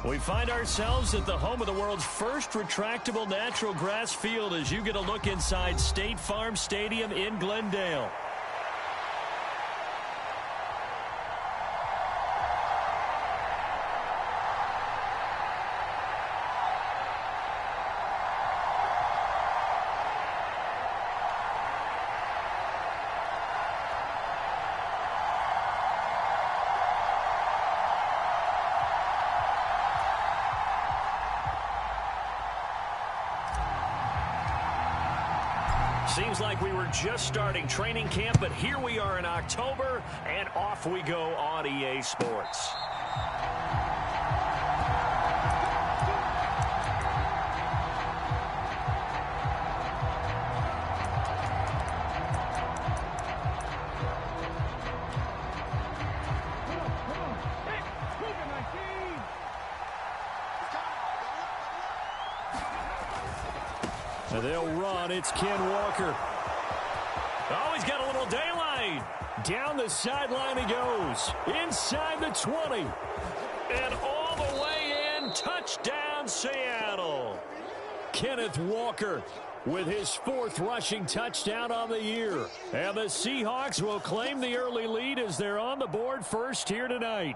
We find ourselves at the home of the world's first retractable natural grass field as you get a look inside State Farm Stadium in Glendale. Seems like we were just starting training camp, but here we are in October, and off we go on EA Sports. They'll run. It's Ken Walker. Oh, he's got a little daylight. Down the sideline he goes. Inside the 20. And all the way in. Touchdown, Seattle. Kenneth Walker with his fourth rushing touchdown on the year. And the Seahawks will claim the early lead as they're on the board first here tonight.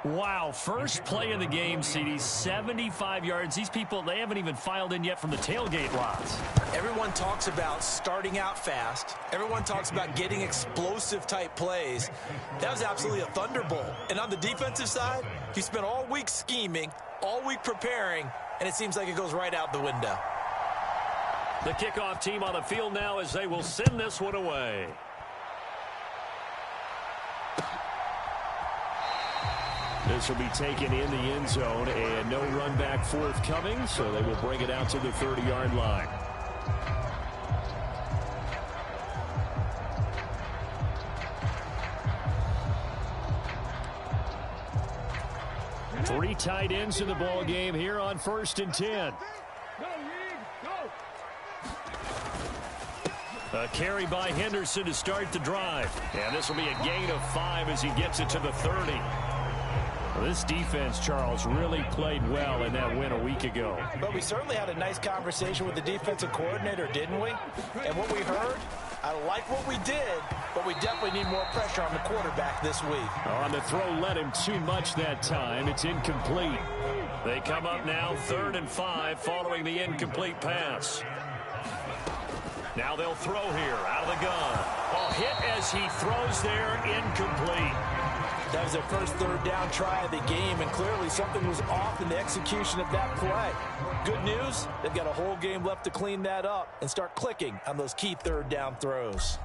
Wow, first play of the game, CD, 75 yards. These people, they haven't even filed in yet from the tailgate lots. Everyone talks about starting out fast. Everyone talks about getting explosive-type plays. That was absolutely a thunderbolt. And on the defensive side, he spent all week scheming, all week preparing, and it seems like it goes right out the window. The kickoff team on the field now as they will send this one away. This will be taken in the end zone, and no run back forthcoming, so they will bring it out to the 30-yard line. Three tight ends in the ball game here on 1st and 10. A carry by Henderson to start the drive. And this will be a gain of 5 as he gets it to the 30. Well, this defense, Charles, really played well in that win a week ago. But we certainly had a nice conversation with the defensive coordinator, didn't we? And what we heard, I like what we did, but we definitely need more pressure on the quarterback this week. On the throw, led him too much that time. It's incomplete. They come up now 3rd and 5 following the incomplete pass. Now they'll throw here out of the gun. A hit as he throws there, incomplete. That was their first 3rd down try of the game, and clearly something was off in the execution of that play. Good news, they've got a whole game left to clean that up and start clicking on those key 3rd down throws.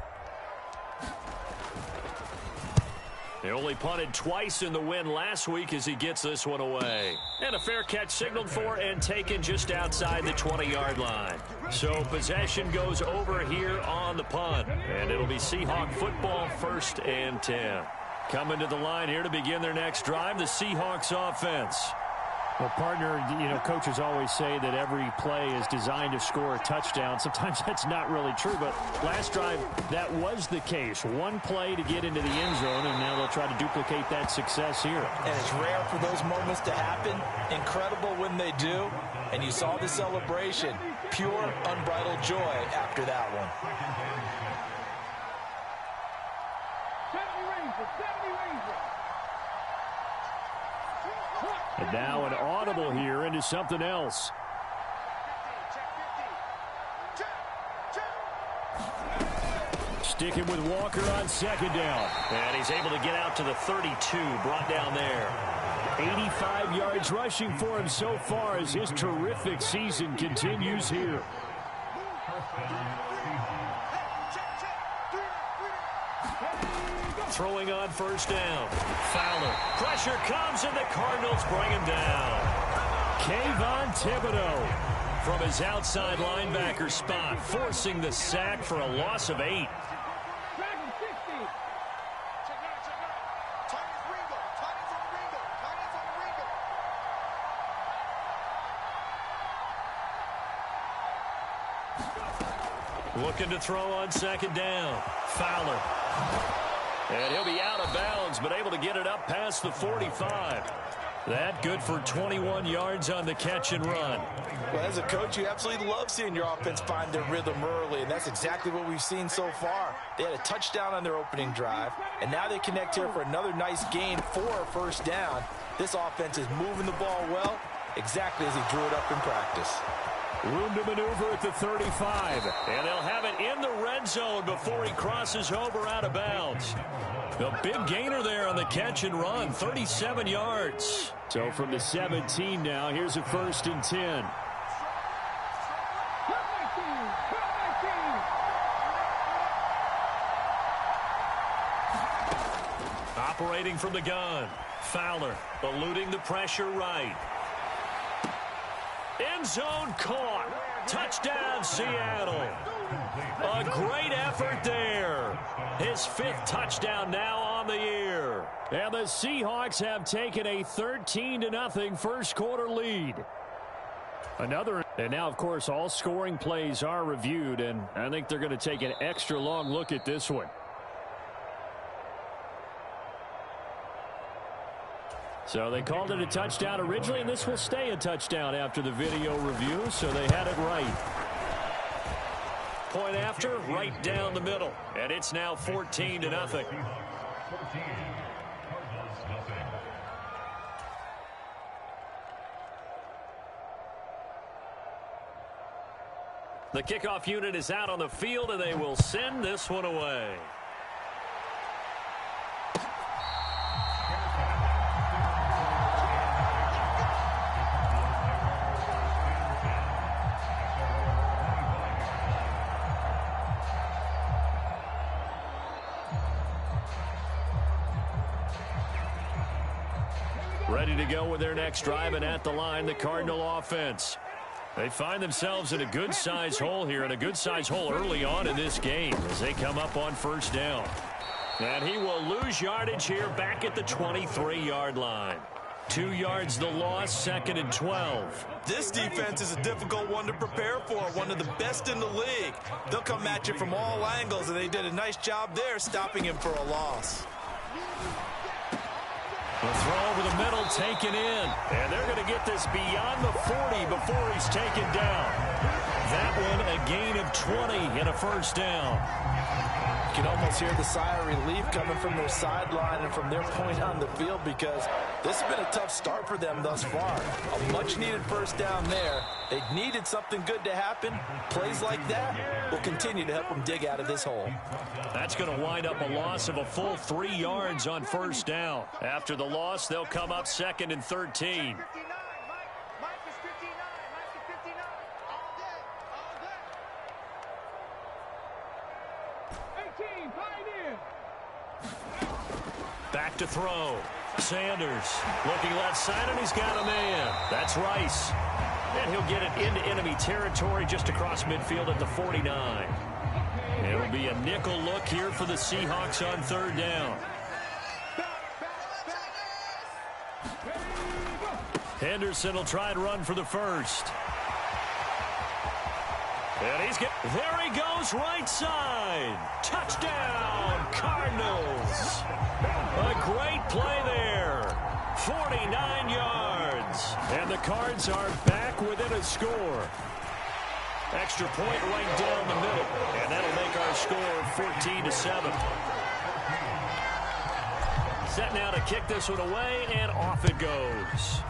They only punted twice in the win last week as he gets this one away. And a fair catch signaled for and taken just outside the 20-yard line. So possession goes over here on the punt. And it'll be Seahawk football 1st and 10. Coming to the line here to begin their next drive, the Seahawks offense. Well, partner, you know, coaches always say that every play is designed to score a touchdown. Sometimes that's not really true, but last drive, that was the case. One play to get into the end zone, and now they'll try to duplicate that success here. And it's rare for those moments to happen. Incredible when they do. And you saw the celebration. Pure, unbridled joy after that one. And now an audible here into something else. Sticking with Walker on 2nd down. And he's able to get out to the 32, brought down there. 85 yards rushing for him so far as his terrific season continues here. Throwing on 1st down. Fowler. Pressure comes, and the Cardinals bring him down. Kayvon Thibodeau from his outside linebacker spot, forcing the sack for a loss of 8. Looking to throw on 2nd down. Fowler. And he'll be out of bounds, but able to get it up past the 45. That good for 21 yards on the catch and run. Well, as a coach, you absolutely love seeing your offense find their rhythm early, and that's exactly what we've seen so far. They had a touchdown on their opening drive, and now they connect here for another nice gain for a first down. This offense is moving the ball well, exactly as he drew it up in practice. Room to maneuver at the 35. And they'll have it in the red zone before he crosses over out of bounds. The big gainer there on the catch and run, 37 yards. So from the 17 now, here's a 1st and 10. Operating from the gun. Fowler eluding the pressure right. End zone caught. Touchdown, Seattle. A great effort there. His 5th touchdown now on the year. And the Seahawks have taken a 13-0 first quarter lead. And now, of course, all scoring plays are reviewed, and I think they're going to take an extra long look at this one. So they called it a touchdown originally, and this will stay a touchdown after the video review, so they had it right. Point after, right down the middle, and it's now 14-0. The kickoff unit is out on the field, and they will send this one away. Ready to go with their next drive, and at the line, the Cardinal offense. They find themselves in a good-sized hole here, and a good-sized hole early on in this game as they come up on first down. And he will lose yardage here back at the 23-yard line. 2 yards the loss, 2nd and 12. This defense is a difficult one to prepare for, one of the best in the league. They'll come at you from all angles, and they did a nice job there stopping him for a loss. The throw over the middle, taken in. And they're going to get this beyond the 40 before he's taken down. That one a gain of 20 and a first down. You can almost hear the sigh of relief coming from their sideline and from their point on the field, because this has been a tough start for them thus far. A much-needed first down there. They needed something good to happen. Plays like that will continue to help them dig out of this hole. That's going to wind up a loss of a full 3 yards on first down. After the loss, they'll come up 2nd and 13. Back to throw. Sanders looking left side, and he's got a man. That's Rice. And he'll get it into enemy territory just across midfield at the 49. It'll be a nickel look here for the Seahawks on 3rd down. Henderson will try and run for the first. And there he goes, right side. Touchdown, Cardinals. A great play there. 49 yards. And the Cards are back within a score. Extra point right down the middle. And that'll make our score 14-7. Set now to kick this one away, and off it goes.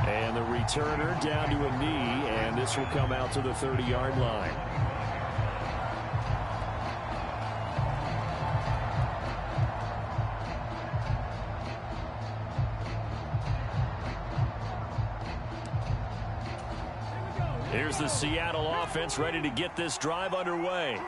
And the returner down to a knee, and this will come out to the 30-yard line. Here's the Seattle offense ready to get this drive underway.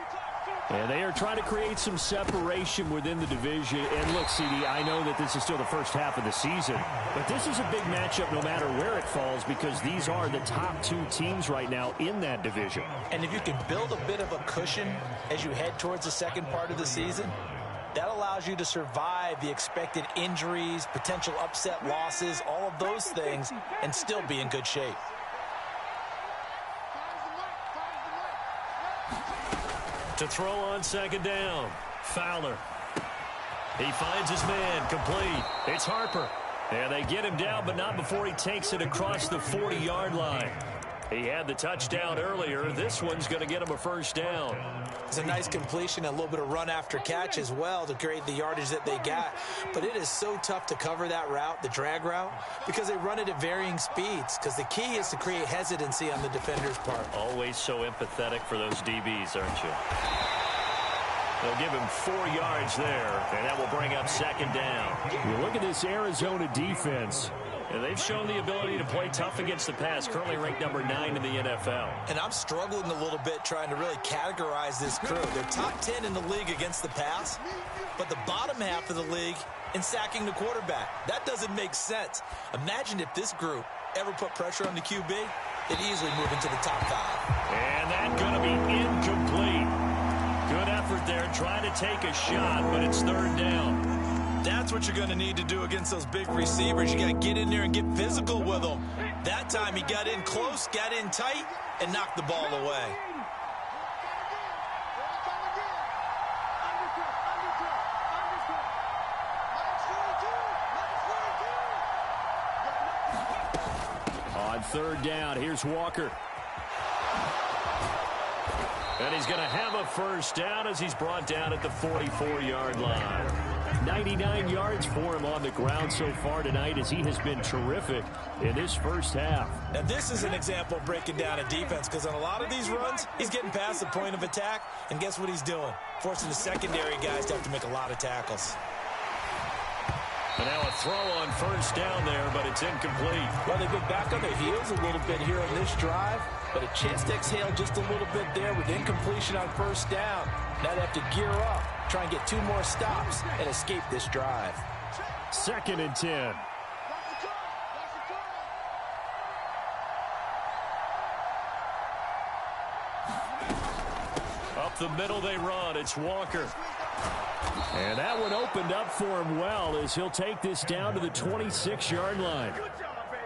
And they are trying to create some separation within the division. And look, CD, I know that this is still the first half of the season, but this is a big matchup no matter where it falls, because these are the top 2 teams right now in that division. And if you can build a bit of a cushion as you head towards the second part of the season, that allows you to survive the expected injuries, potential upset losses, all of those things, and still be in good shape. To throw on second down. Fowler. He finds his man, complete. It's Harper. And they get him down, but not before he takes it across the 40-yard line. He had the touchdown earlier. This one's going to get him a first down. It's a nice completion, a little bit of run after catch as well to create the yardage that they got. But it is so tough to cover that route, the drag route, because they run it at varying speeds. Because the key is to create hesitancy on the defender's part. Always so empathetic for those DBs, aren't you? They'll give him 4 yards there, and that will bring up second down. You look at this Arizona defense. And they've shown the ability to play tough against the pass, currently ranked number 9 in the NFL. And I'm struggling a little bit trying to really categorize this crew. They're top 10 in the league against the pass, but the bottom half of the league in sacking the quarterback. That doesn't make sense. Imagine if this group ever put pressure on the QB, they'd easily move into the top 5. And that's going to be incomplete. Good effort there, trying to take a shot, but it's third down. That's what you're going to need to do against those big receivers. You got to get in there and get physical with them. That time he got in close, got in tight, and knocked the ball away. On third down, here's Walker. And he's going to have a first down as he's brought down at the 44-yard line. 99 yards for him on the ground so far tonight as he has been terrific in this first half. Now this is an example of breaking down a defense, because on a lot of these runs, he's getting past the point of attack, and guess what he's doing? Forcing the secondary guys to have to make a lot of tackles. And now a throw on first down there, but it's incomplete. Well, they've been back on their heels a little bit here on this drive, but a chance to exhale just a little bit there with incompletion on first down. Now they have to gear up, try and get 2 more stops, and escape this drive. 2nd and 10. Up the middle they run. It's Walker. And that one opened up for him well as he'll take this down to the 26-yard line.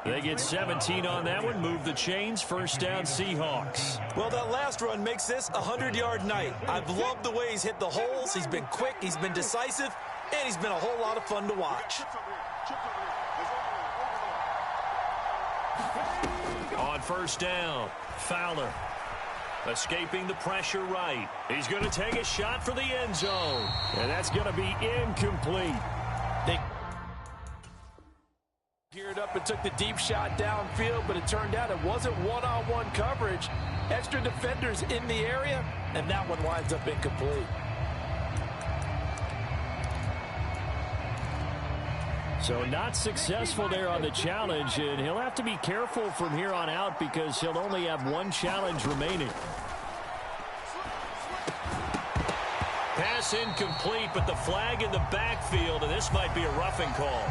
They get 17 on that one, move the chains, first down Seahawks. Well, that last run makes this a 100-yard night. I've loved the way he's hit the holes. He's been quick, he's been decisive, and he's been a whole lot of fun to watch. On first down, Fowler. Escaping the pressure right. He's going to take a shot for the end zone. And that's going to be incomplete. They geared up and took the deep shot downfield, but it turned out it wasn't one-on-one coverage. Extra defenders in the area, and that one winds up incomplete. So not successful there on the challenge, and he'll have to be careful from here on out because he'll only have 1 challenge remaining. Pass incomplete, but the flag in the backfield, and this might be a roughing call.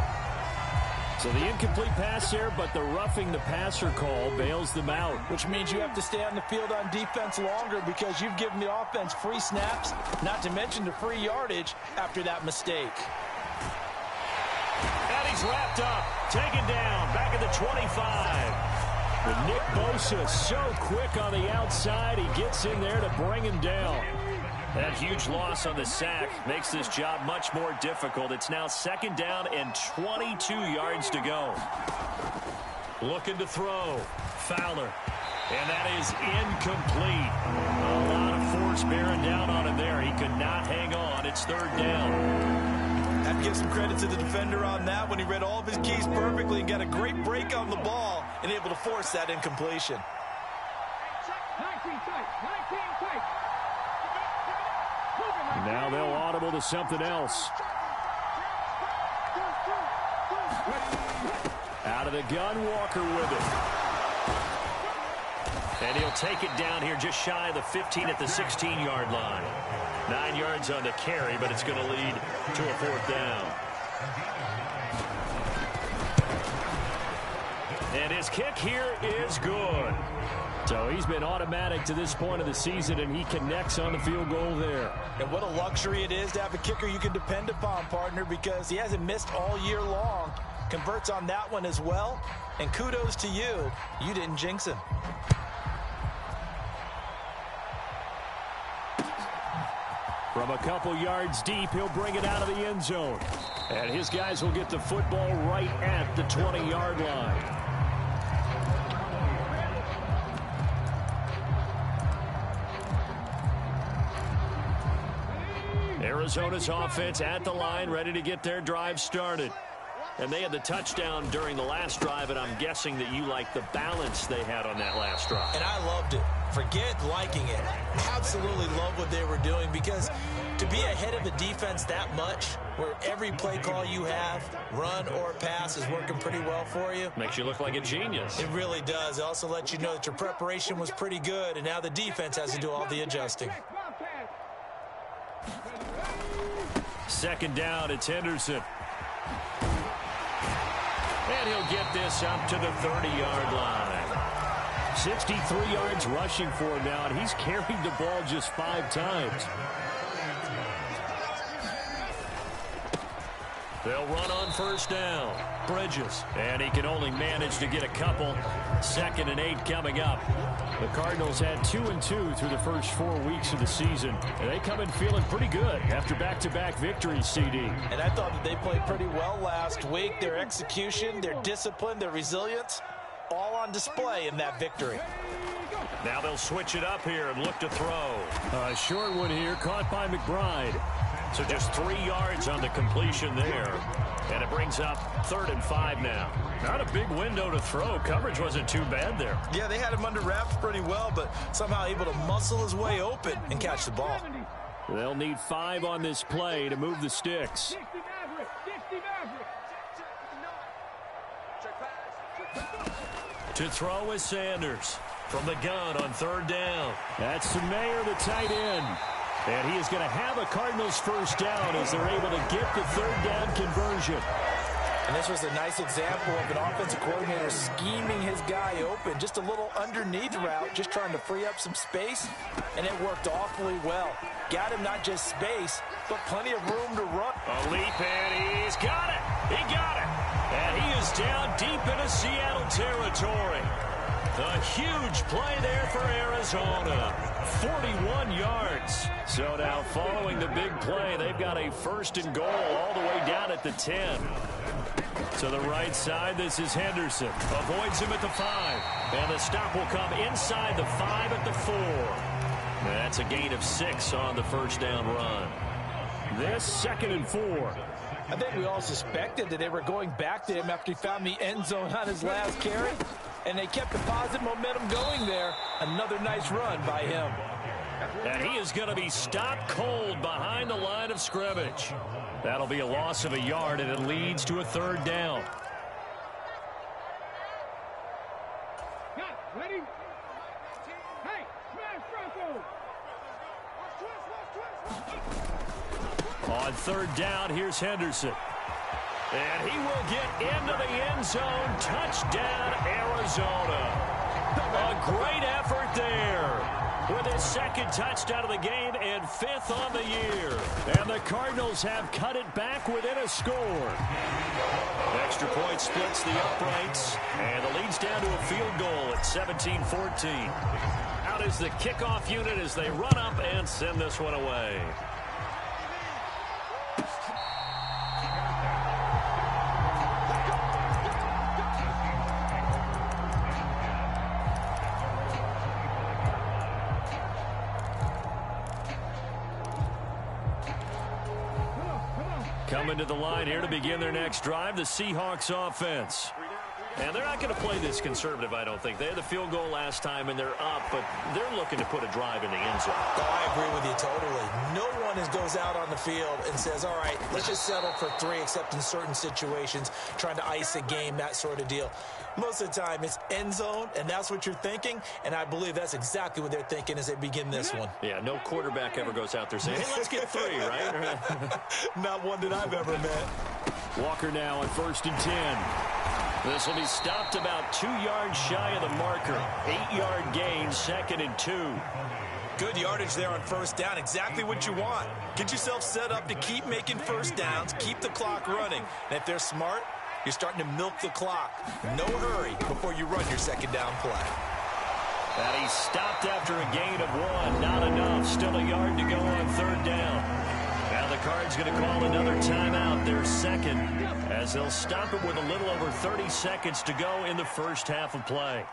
So the incomplete pass there, but the roughing the passer call bails them out. Which means you have to stay on the field on defense longer because you've given the offense free snaps, not to mention the free yardage after that mistake. And he's wrapped up, taken down, back at the 25. But Nick Bosa so quick on the outside, he gets in there to bring him down. That huge loss on the sack makes this job much more difficult. It's now 2nd down and 22 yards to go. Looking to throw. Fowler. And that is incomplete. A lot of force bearing down on him there. He could not hang on. It's 3rd down. Have to give some credit to the defender on that when he read all of his keys perfectly and got a great break on the ball and able to force that incompletion. 19 tight. Now they'll audible to something else. Out of the gun, Walker with it. And he'll take it down here just shy of the 15 at the 16-yard line. 9 yards on the carry, but it's going to lead to a 4th down. And his kick here is good. So he's been automatic to this point of the season, and he connects on the field goal there. And what a luxury it is to have a kicker you can depend upon, partner, because he hasn't missed all year long. Converts on that one as well. And kudos to you. You didn't jinx him. From a couple yards deep, he'll bring it out of the end zone. And his guys will get the football right at the 20-yard line. Arizona's offense at the line, ready to get their drive started. And they had the touchdown during the last drive, and I'm guessing that you like the balance they had on that last drive. And I loved it. Forget liking it. Absolutely love what they were doing, because to be ahead of the defense that much, where every play call you have, run or pass, is working pretty well for you. Makes you look like a genius. It really does. It also lets you know that your preparation was pretty good, and now the defense has to do all the adjusting. Second down, it's Henderson. And he'll get this up to the 30-yard line. 63 yards rushing for him now, and he's carried the ball just 5 times. They'll run on first down. Bridges. And he can only manage to get a couple. 2nd and 8 coming up. The Cardinals had 2-2 through the first 4 weeks of the season. And they come in feeling pretty good after back-to-back victories, CD. And I thought that they played pretty well last week. Their execution, their discipline, their resilience, all on display in that victory. Now they'll switch it up here and look to throw. A short one here, caught by McBride. So just 3 yards on the completion there. And it brings up 3rd and 5 now. Not a big window to throw. Coverage wasn't too bad there. Yeah, they had him under wraps pretty well, but somehow able to muscle his way open and catch the ball. They'll need 5 on this play to move the sticks. To throw is Sanders from the gun on 3rd down. That's Mayer, the tight end. And he is going to have a Cardinals first down as they're able to get the 3rd down conversion. And this was a nice example of an offensive coordinator scheming his guy open. Just a little underneath route, just trying to free up some space, and it worked awfully well. Got him not just space, but plenty of room to run. A leap, and he's got it. He got it. And he is down deep into Seattle territory. A huge play there for Arizona. 41 yards. So now following the big play, they've got a 1st and goal all the way down at the 10. To the right side, this is Henderson. Avoids him at the 5. And the stop will come inside the 5 at the 4. That's a gain of 6 on the first down run. This 2nd and 4. I think we all suspected that they were going back to him after he found the end zone on his last carry. And they kept the positive momentum going there. Another nice run by him. And he is going to be stopped cold behind the line of scrimmage. That'll be a loss of a yard, and it leads to a 3rd down. Ready? Hey, smash Bronco! On 3rd down, here's Henderson. And he will get into the end zone. Touchdown, Arizona. A great effort there with his 2nd touchdown of the game and 5th on the year. And the Cardinals have cut it back within a score. Extra point splits the uprights, and the lead's down to a field goal at 17-14. Out is the kickoff unit as they run up and send this one away. Coming to the line here to begin their next drive, the Seahawks offense. And they're not going to play this conservative, I don't think. They had the field goal last time, and they're up, but they're looking to put a drive in the end zone. Oh, I agree with you totally. No one goes out on the field and says, all right, let's just settle for 3, except in certain situations, trying to ice a game, that sort of deal. Most of the time, it's end zone, and that's what you're thinking, and I believe that's exactly what they're thinking as they begin this one. Yeah, no quarterback ever goes out there saying, hey, let's get 3, right? Not one that I've ever met. Walker now on 1st and 10. This will be stopped about 2 yards shy of the marker. 8-yard gain, 2nd and 2. Good yardage there on 1st down. Exactly what you want. Get yourself set up to keep making 1st downs, keep the clock running. And if they're smart, you're starting to milk the clock. No hurry before you run your 2nd down play. And he's stopped after a gain of 1. Not enough. Still a yard to go on 3rd down. Now the Cards going to call another timeout, their second, as they'll stop it with a little over 30 seconds to go in the first half of play.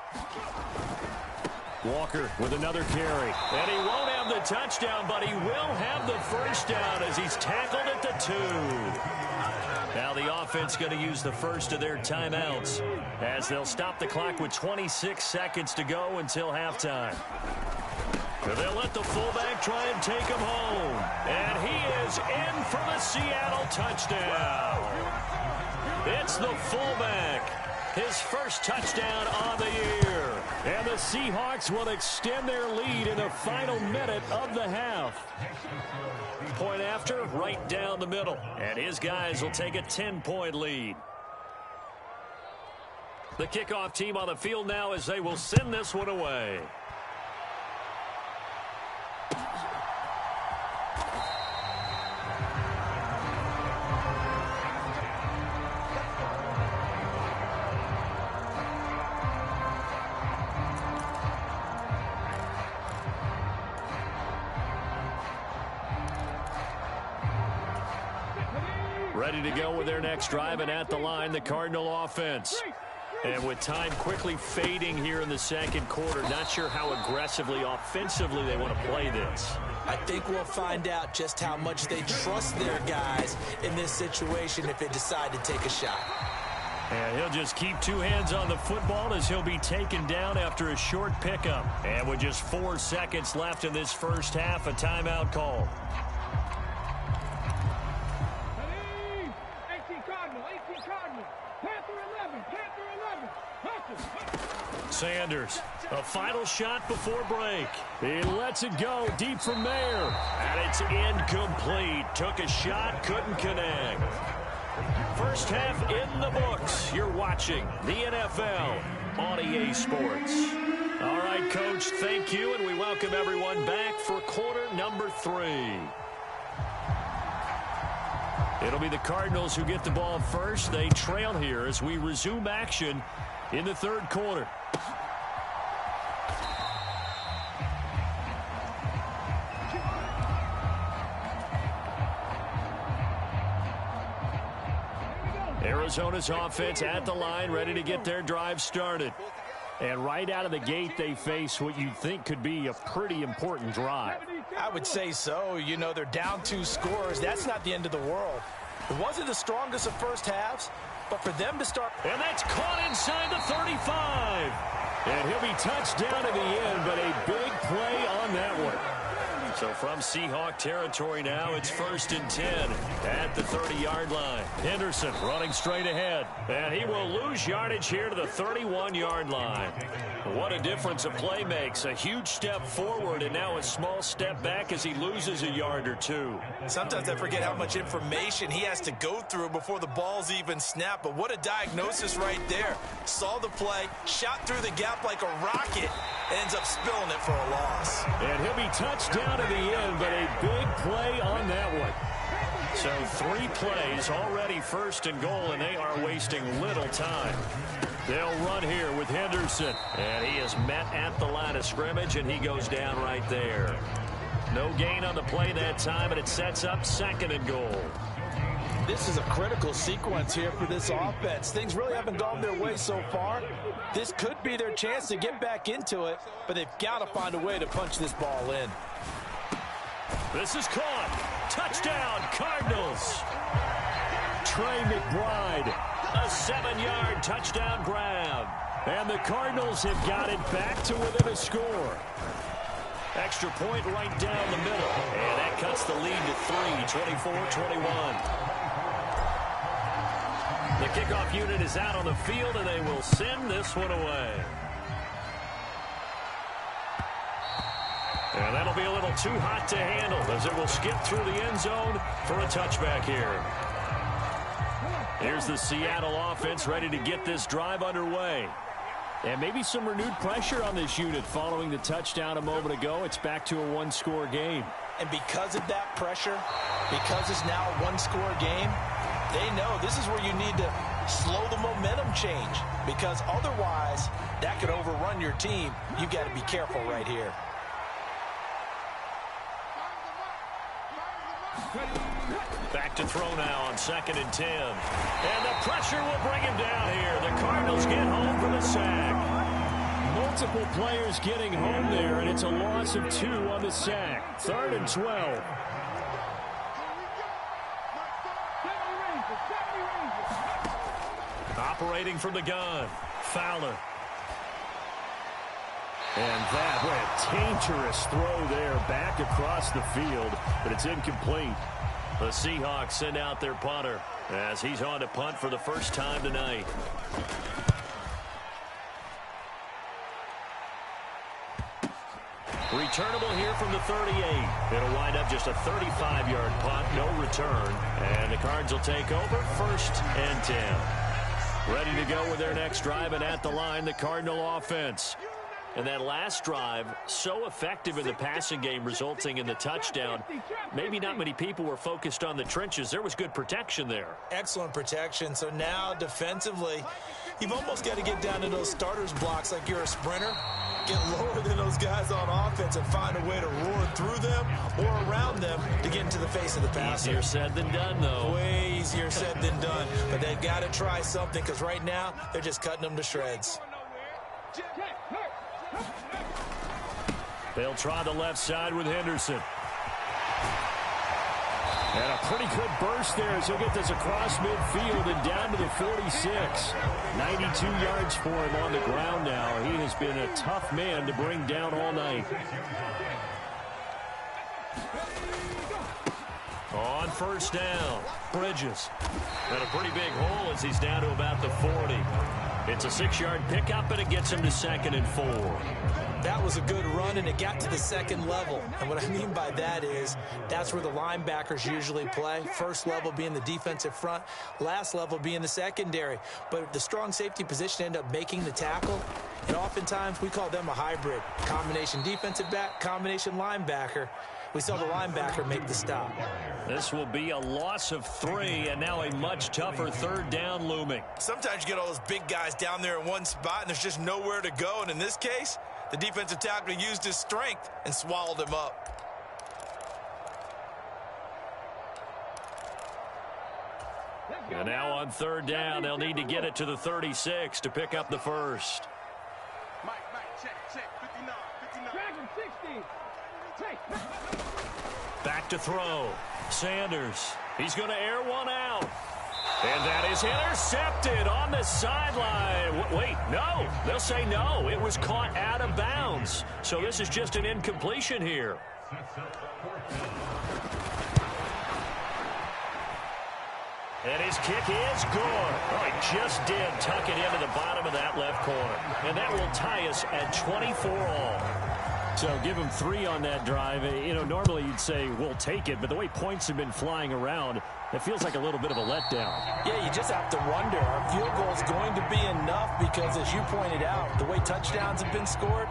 Walker with another carry. And he won't have the touchdown, but he will have the first down as he's tackled at the 2. Now the offense going to use the first of their timeouts as they'll stop the clock with 26 seconds to go until halftime. They'll let the fullback try and take him home. And he is in for the Seattle touchdown. It's the fullback. His first touchdown on the year. And the Seahawks will extend their lead in the final minute of the half. Point after, right down the middle. And his guys will take a 10-point lead. The kickoff team on the field now as they will send this one away. Ready to go with their next drive, and at the line, the Cardinal offense. And with time quickly fading here in the second quarter, not sure how aggressively, offensively they want to play this. I think we'll find out just how much they trust their guys in this situation if they decide to take a shot. And he'll just keep 2 hands on the football as he'll be taken down after a short pickup. And with just 4 seconds left in this first half, a timeout call. 18 Cardinals. Panther 11. Sanders, a final shot before break. He lets it go deep from there. And it's incomplete. Took a shot, couldn't connect. First half in the books. You're watching the NFL on EA Sports. All right, Coach, thank you, and we welcome everyone back for quarter number 3. It'll be the Cardinals who get the ball first. They trail here as we resume action in the third quarter. Arizona's offense at the line, ready to get their drive started. And right out of the gate, they face what you'd think could be a pretty important drive. I would say so. You know, they're down 2 scores. That's not the end of the world. It wasn't the strongest of first halves, but for them to start... And that's caught inside the 35. And he'll be touched down to the end, but a big play on that one. So from Seahawk territory now, it's 1st and 10 at the 30-yard line. Henderson running straight ahead. And he will lose yardage here to the 31-yard line. What a difference a play makes. A huge step forward and now a small step back as he loses a yard or 2. Sometimes I forget how much information he has to go through before the ball's even snapped. But what a diagnosis right there. Saw the play, shot through the gap like a rocket, ends up spilling it for a loss. And he'll be touched down at the end, but a big play on that one. So 3 plays already 1st and goal, and they are wasting little time. They'll run here with Henderson. And he is met at the line of scrimmage, and he goes down right there. No gain on the play that time, and it sets up 2nd and goal. This is a critical sequence here for this offense. Things really haven't gone their way so far. This could be their chance to get back into it, but they've got to find a way to punch this ball in. This is caught. Touchdown, Cardinals. Trey McBride, a 7-yard touchdown grab. And the Cardinals have got it back to within a score. Extra point right down the middle. And that cuts the lead to 3, 24-21. The kickoff unit is out on the field, and they will send this one away. And that'll be a little too hot to handle as it will skip through the end zone for a touchback here. Here's the Seattle offense ready to get this drive underway. And maybe some renewed pressure on this unit following the touchdown a moment ago. It's back to a 1-score game. And because of that pressure, because it's now a 1-score game, They know this is where you need to slow the momentum change, because otherwise that could overrun your team. You've got to be careful right here. Back to throw now on 2nd and 10. And the pressure will bring him down here. The Cardinals get home for the sack. Multiple players getting home there, and it's a loss of 2 on the sack. 3rd and 12. Operating from the gun, Fowler. And that, what a dangerous throw there back across the field, but it's incomplete. The Seahawks send out their punter as he's on to punt for the first time tonight. Returnable here from the 38. It'll wind up just a 35-yard punt, no return. And the Cards will take over 1st and 10. Ready to go with their next drive, and at the line, the Cardinal offense. And that last drive, so effective in the passing game, resulting in the touchdown. Maybe not many people were focused on the trenches. There was good protection there. Excellent protection. So now defensively, you've almost got to get down to those starters blocks like you're a sprinter. Get lower than those guys on offense and find a way to roar through them or around them to get into the face of the passer. Easier said than done, though. Way easier said than done. But they've got to try something, because right now they're just cutting them to shreds. They'll try the left side with Henderson. And a pretty good burst there as he'll get this across midfield and down to the 46. 92 yards for him on the ground now. He has been a tough man to bring down all night. On 1st down, Bridges. And a pretty big hole as he's down to about the 40. It's a 6-yard pickup, and it gets him to 2nd and 4. That was a good run, and it got to the 2nd level. And what I mean by that is that's where the linebackers usually play. First level being the defensive front, last level being the secondary. But the strong safety position ended up making the tackle, and oftentimes we call them a hybrid. Combination defensive back, combination linebacker. We saw the linebacker make the stop. This will be a loss of 3, and now a much tougher 3rd down looming. Sometimes you get all those big guys down there in one spot, and there's just nowhere to go. And in this case, the defensive tackle used his strength and swallowed him up. And now on 3rd down, they'll need to get it to the 36 to pick up the first. Back to throw. Sanders. He's going to air one out. And that is intercepted on the sideline. Wait, no. They'll say no. It was caught out of bounds. So this is just an incompletion here. And his kick is good. Oh, he just did tuck it into the bottom of that left corner. And that will tie us at 24 all. So give him 3 on that drive. You know, normally you'd say we'll take it, but the way points have been flying around, it feels like a little bit of a letdown. Yeah, you just have to wonder, our field goal is going to be enough, because as you pointed out, the way touchdowns have been scored,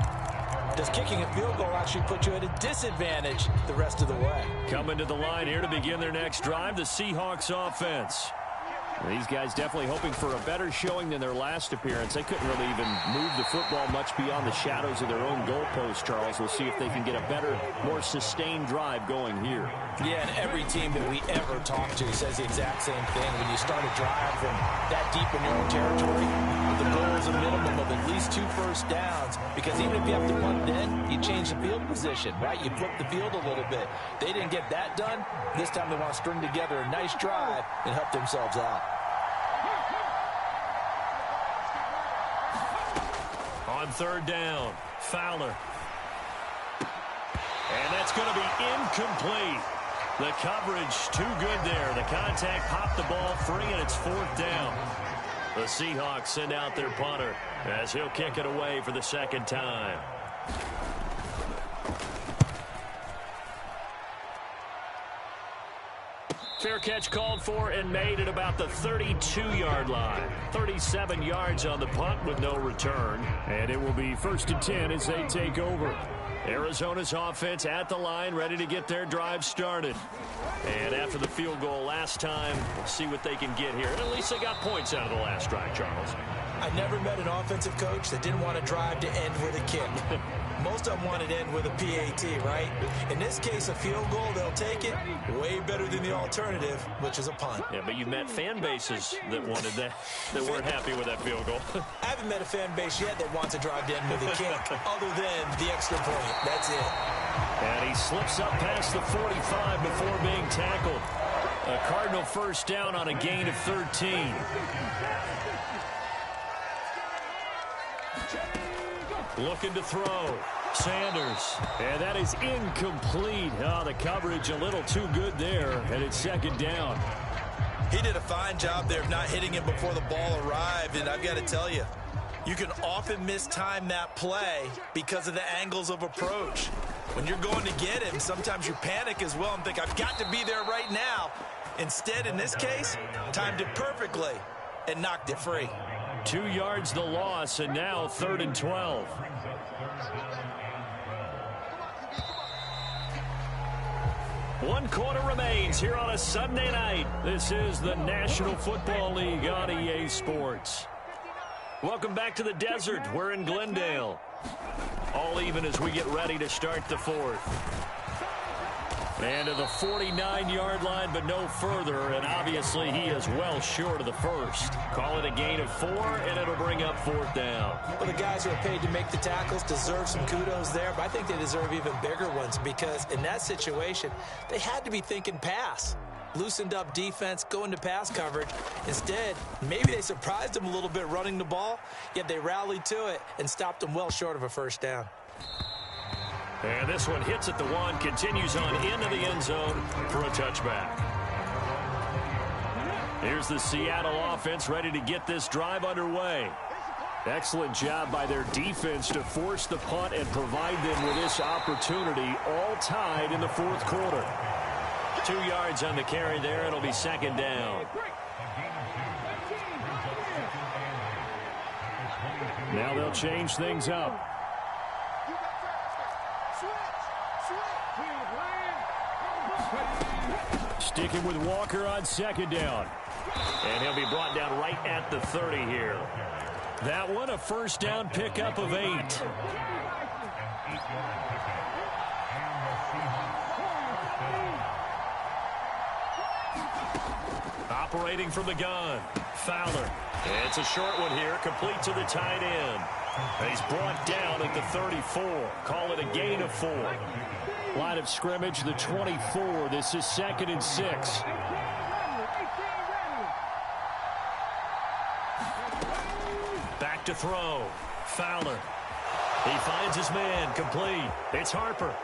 does kicking a field goal actually put you at a disadvantage the rest of the way? Coming to the line here to begin their next drive, the Seahawks offense. These guys definitely hoping for a better showing than their last appearance. They couldn't really even move the football much beyond the shadows of their own goalpost, Charles. We'll see if they can get a better, more sustained drive going here. Yeah, and every team that we ever talk to says the exact same thing. When you start a drive from that deep in your own territory, the goal is a minimum of at least 2 first downs, because even if you have to punt then, you change the field position, right? You flip the field a little bit. They didn't get that done. This time they want to string together a nice drive and help themselves out. On 3rd down, Fowler. And that's going to be incomplete. The coverage too good there. The contact popped the ball free, and it's 4th down. The Seahawks send out their punter as he'll kick it away for the 2nd time. Fair catch called for and made at about the 32-yard line. 37 yards on the punt with no return. And it will be 1st and 10 as they take over. Arizona's offense at the line, ready to get their drive started. And after the field goal last time, we'll see what they can get here. And at least they got points out of the last drive, Charles. I never met an offensive coach that didn't want to drive to end with a kick. Most of them wanted to end with a PAT, right? In this case, a field goal, they'll take it. Way better than the alternative, which is a punt. Yeah, but you met fan bases that wanted that weren't happy with that field goal. I haven't met a fan base yet that wants to drive to end with a kick, other than the extra point. That's it. And he slips up past the 45 before being tackled. A Cardinal first down on a gain of 13. Looking to throw. Sanders. And that is incomplete. Oh, the coverage a little too good there, and it's second down. He did a fine job there of not hitting him before the ball arrived, and I've got to tell you, you can often mistime that play because of the angles of approach. When you're going to get him, sometimes you panic as well and think, I've got to be there right now. Instead, in this case, timed it perfectly and knocked it free. 2 yards the loss, and now 3rd and 12. One quarter remains here on a Sunday night. This is the National Football League on EA Sports. Welcome back to the desert. We're in Glendale. All even as we get ready to start the fourth. And to the 49-yard line, but no further. And obviously, he is well short of the first. Call it a gain of 4, and it'll bring up 4th down. Well, the guys who are paid to make the tackles deserve some kudos there, but I think they deserve even bigger ones because in that situation, they had to be thinking pass. Loosened up defense, going to pass coverage. Instead, maybe they surprised them a little bit running the ball, yet they rallied to it and stopped them well short of a first down. And this one hits at the 1, continues on into the end zone for a touchback. Here's the Seattle offense ready to get this drive underway. Excellent job by their defense to force the punt and provide them with this opportunity, all tied in the 4th quarter. 2 yards on the carry there. It'll be second down. Now they'll change things up. Sticking with Walker on second down. And he'll be brought down right at the 30 here. That one, a first down pickup of 8. Operating from the gun. Fowler. It's a short one here, complete to the tight end. And he's brought down at the 34. Call it a gain of 4. Line of scrimmage, the 24. This is 2nd and 6. Back to throw. Fowler. He finds his man, complete. It's Harper.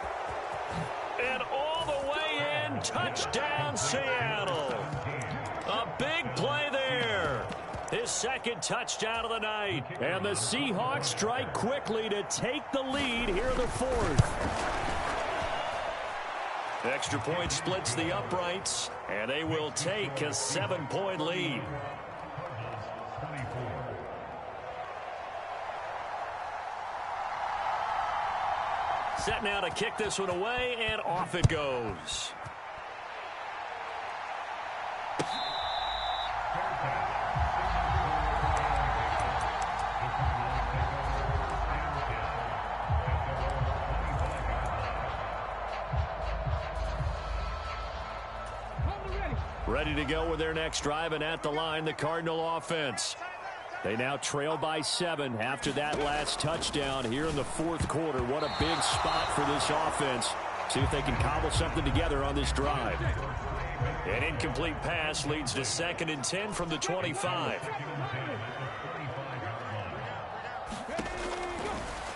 And all the way in, touchdown Seattle. A big play there. His 2nd touchdown of the night. And the Seahawks strike quickly to take the lead here in the 4th. Extra point splits the uprights, and they will take a 7-point lead. Set now to kick this one away, and off it goes. Ready to go with their next drive, and at the line, the Cardinal offense. They now trail by 7 after that last touchdown here in the 4th quarter. What a big spot for this offense. See if they can cobble something together on this drive. An incomplete pass leads to 2nd and 10 from the 25.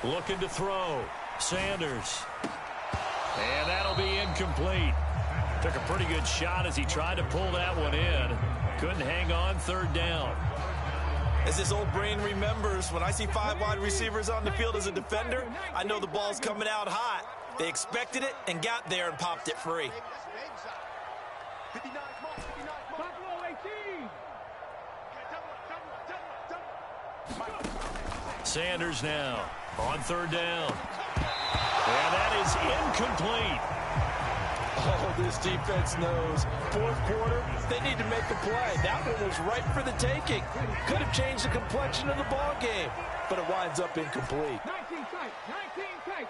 Looking to throw. Sanders. And that'll be incomplete. Took a pretty good shot as he tried to pull that one in. Couldn't hang on, 3rd down. As this old brain remembers, when I see 5 wide receivers on the field as a defender, I know the ball's coming out hot. They expected it and got there and popped it free. Sanders now on 3rd down. And that is incomplete. Oh, this defense knows. Fourth quarter, they need to make a play. That one was right for the taking. Could have changed the complexion of the ball game, but it winds up incomplete. 19 tight, 19 tight.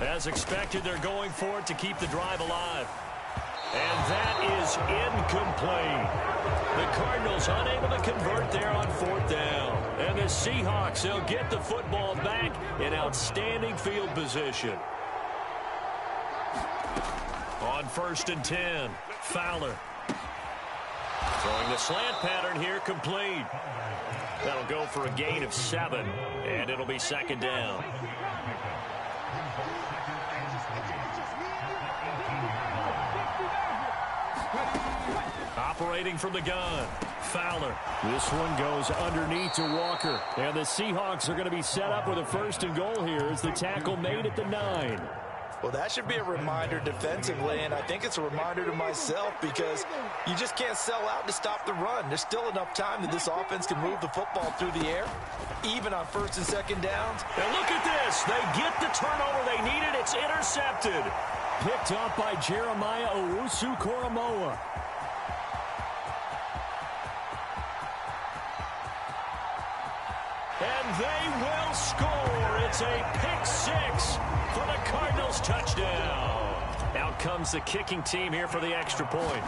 As expected, they're going for it to keep the drive alive. And that is incomplete. The Cardinals unable to convert there on fourth down. And the Seahawks, they'll get the football back in outstanding field position. On 1st and 10, Fowler. Throwing the slant pattern here, complete. That'll go for a gain of 7, and it'll be 2nd down. Operating from the gun, Fowler. This one goes underneath to Walker. And the Seahawks are going to be set up with a 1st and goal here as the tackle made at the 9. Well, that should be a reminder defensively, and I think it's a reminder to myself because you just can't sell out to stop the run. There's still enough time that this offense can move the football through the air, even on 1st and 2nd downs. And look at this. They get the turnover they needed. It's intercepted. Picked up by Jeremiah Owusu-Koramoah. And they will score. It's a pick 6 for the Cardinals touchdown. Out comes the kicking team here for the extra point.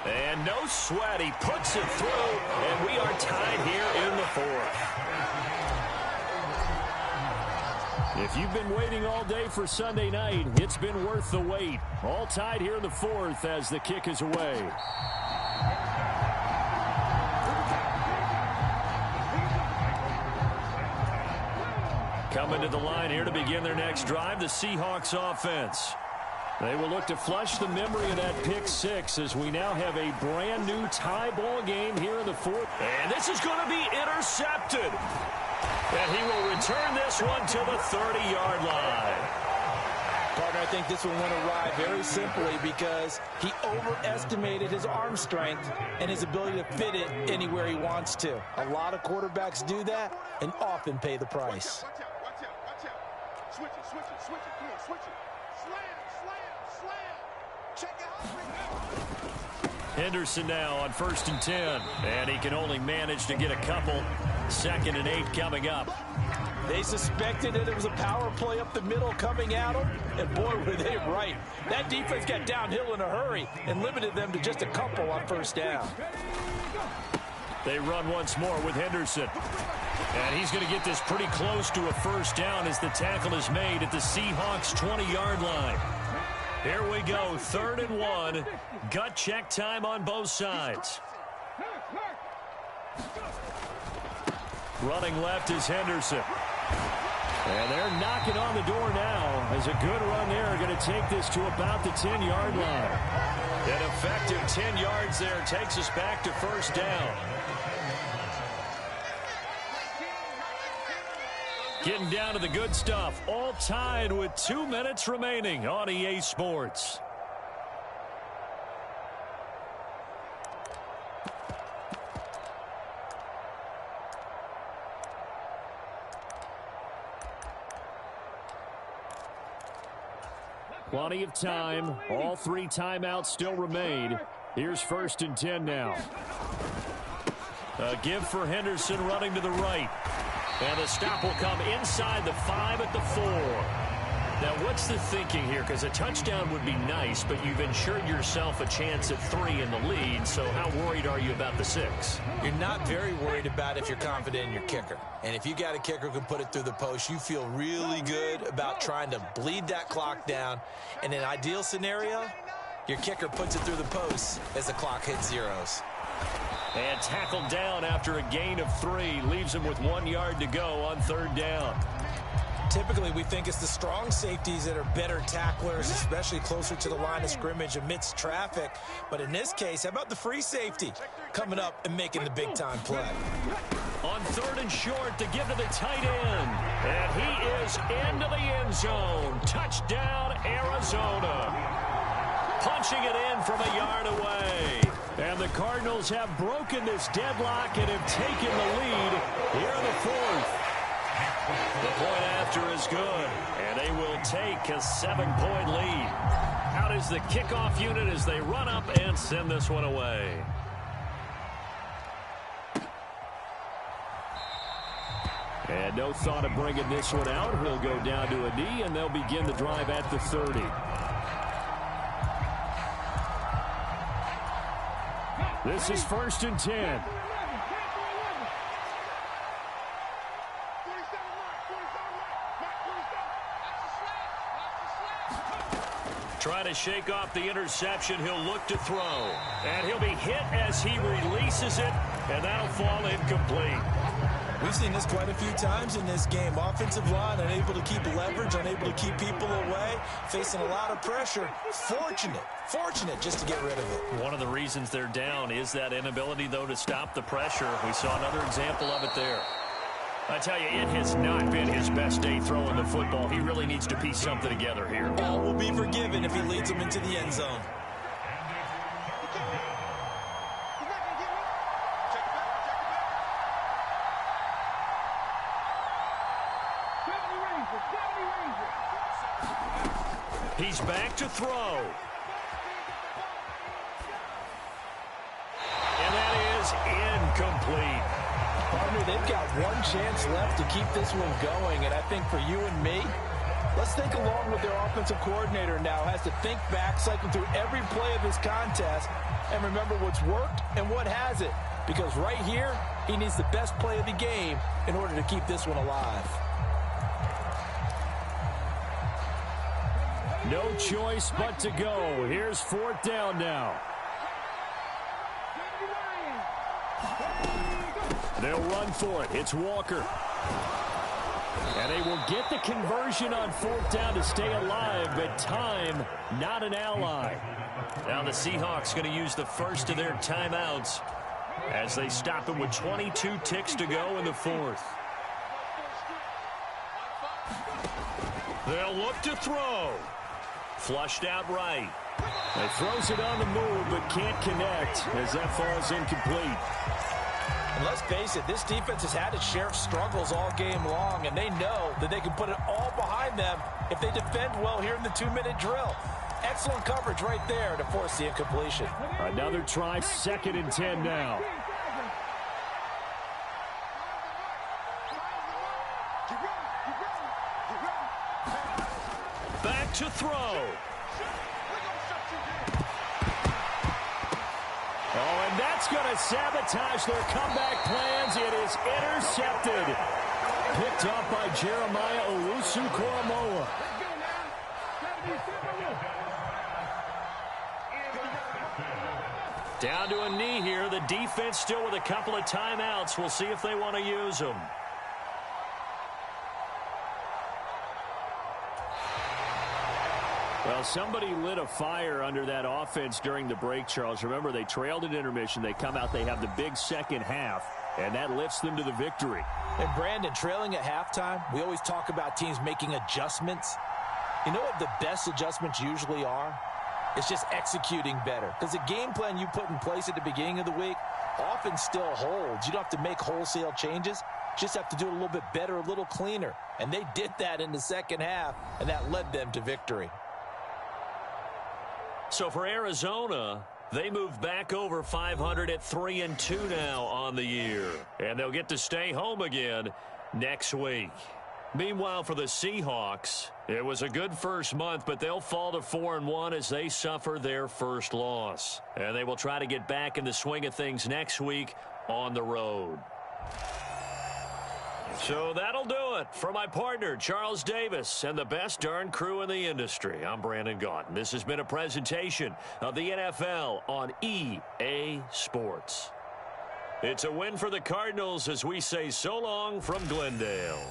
And no sweat. He puts it through, and we are tied here in the 4th. If you've been waiting all day for Sunday night, it's been worth the wait. All tied here in the 4th as the kick is away. Coming to the line here to begin their next drive, the Seahawks offense. They will look to flush the memory of that pick 6 as we now have a brand new tie ball game here in the 4th. And this is going to be intercepted. And he will return this one to the 30-yard line. Partner, I think this one went awry very simply because he overestimated his arm strength and his ability to fit it anywhere he wants to. A lot of quarterbacks do that and often pay the price. Watch out. Switch it. Come on, switch it. Slam. Check out. Henderson now on 1st and 10. And he can only manage to get a couple. 2nd and 8 coming up. They suspected that it was a power play up the middle coming at them, and boy, were they right. That defense got downhill in a hurry and limited them to just a couple on 1st down. They run once more with Henderson. And he's going to get this pretty close to a 1st down as the tackle is made at the Seahawks 20-yard line. Here we go, 3rd and 1. Gut check time on both sides. Running left is Henderson. And they're knocking on the door now as a good run there going to take this to about the 10-yard line. An effective 10 yards there takes us back to 1st down. Getting down to the good stuff. All tied with 2 minutes remaining on EA Sports. Plenty of time. All 3 timeouts still remain. Here's 1st and 10 now. A give for Henderson running to the right. And the stop will come inside the 5 at the 4. Now, what's the thinking here? Because a touchdown would be nice, but you've ensured yourself a chance at 3 in the lead, so how worried are you about the 6? You're not very worried about if you're confident in your kicker. And if you got a kicker who can put it through the post, you feel really good about trying to bleed that clock down. In an ideal scenario, your kicker puts it through the post as the clock hits zeros. And tackled down after a gain of 3. Leaves him with 1 yard to go on 3rd down. Typically, we think it's the strong safeties that are better tacklers, especially closer to the line of scrimmage amidst traffic. But in this case, how about the free safety coming up and making the big-time play? On 3rd and short to give to the tight end. And he is into the end zone. Touchdown, Arizona. Punching it in from a yard away. And the Cardinals have broken this deadlock and have taken the lead here in the 4th. The point after is good, and they will take a 7-point lead. Out is the kickoff unit as they run up and send this one away. And no thought of bringing this one out. He'll go down to a knee, and they'll begin the drive at the 30. This is 1st and 10. Trying to shake off the interception. He'll look to throw. And he'll be hit as he releases it, and that'll fall incomplete. We've seen this quite a few times in this game. Offensive line unable to keep leverage, unable to keep people away, facing a lot of pressure. Fortunate just to get rid of it. One of the reasons they're down is that inability, though, to stop the pressure. We saw another example of it there. I tell you, it has not been his best day throwing the football. He really needs to piece something together here. All will be forgiven if he leads them into the end zone. He's back to throw. And that is incomplete. Partner, they've got one chance left to keep this one going, and I think for you and me, let's think along with their offensive coordinator now. Has to think back, cycle through every play of this contest, and remember what's worked and what hasn't. Because right here, he needs the best play of the game in order to keep this one alive. No choice but to go. Here's 4th down now. They'll run for it. It's Walker. And they will get the conversion on 4th down to stay alive, but time, not an ally. Now the Seahawks going to use the first of their timeouts as they stop it with 22 ticks to go in the 4th. They'll look to throw. Flushed out right. He throws it on the move, but can't connect as that falls incomplete. And let's face it, this defense has had its share of struggles all game long, and they know that they can put it all behind them if they defend well here in the 2-minute drill. Excellent coverage right there to force the incompletion. Another try, 2nd and 10 now. Back to throw. Oh, and that's going to sabotage their comeback plans. It is intercepted. Picked off by Jeremiah Owusu-Koramoah. Down to a knee here. The defense still with a couple of timeouts. We'll see if they want to use them. Well, somebody lit a fire under that offense during the break, Charles. Remember, they trailed at intermission. They come out, they have the big second half, and that lifts them to the victory. And, Brandon, trailing at halftime, we always talk about teams making adjustments. You know what the best adjustments usually are? It's just executing better. Because the game plan you put in place at the beginning of the week often still holds. You don't have to make wholesale changes. Just have to do it a little bit better, a little cleaner. And they did that in the second half, and that led them to victory. So for Arizona, they move back over 500 at 3-2 now on the year. And they'll get to stay home again next week. Meanwhile, for the Seahawks, it was a good first month, but they'll fall to 4-1 as they suffer their first loss. And they will try to get back in the swing of things next week on the road. So that'll do it for my partner, Charles Davis, and the best darn crew in the industry. I'm Brandon Gaudin. This has been a presentation of the NFL on EA Sports. It's a win for the Cardinals as we say so long from Glendale.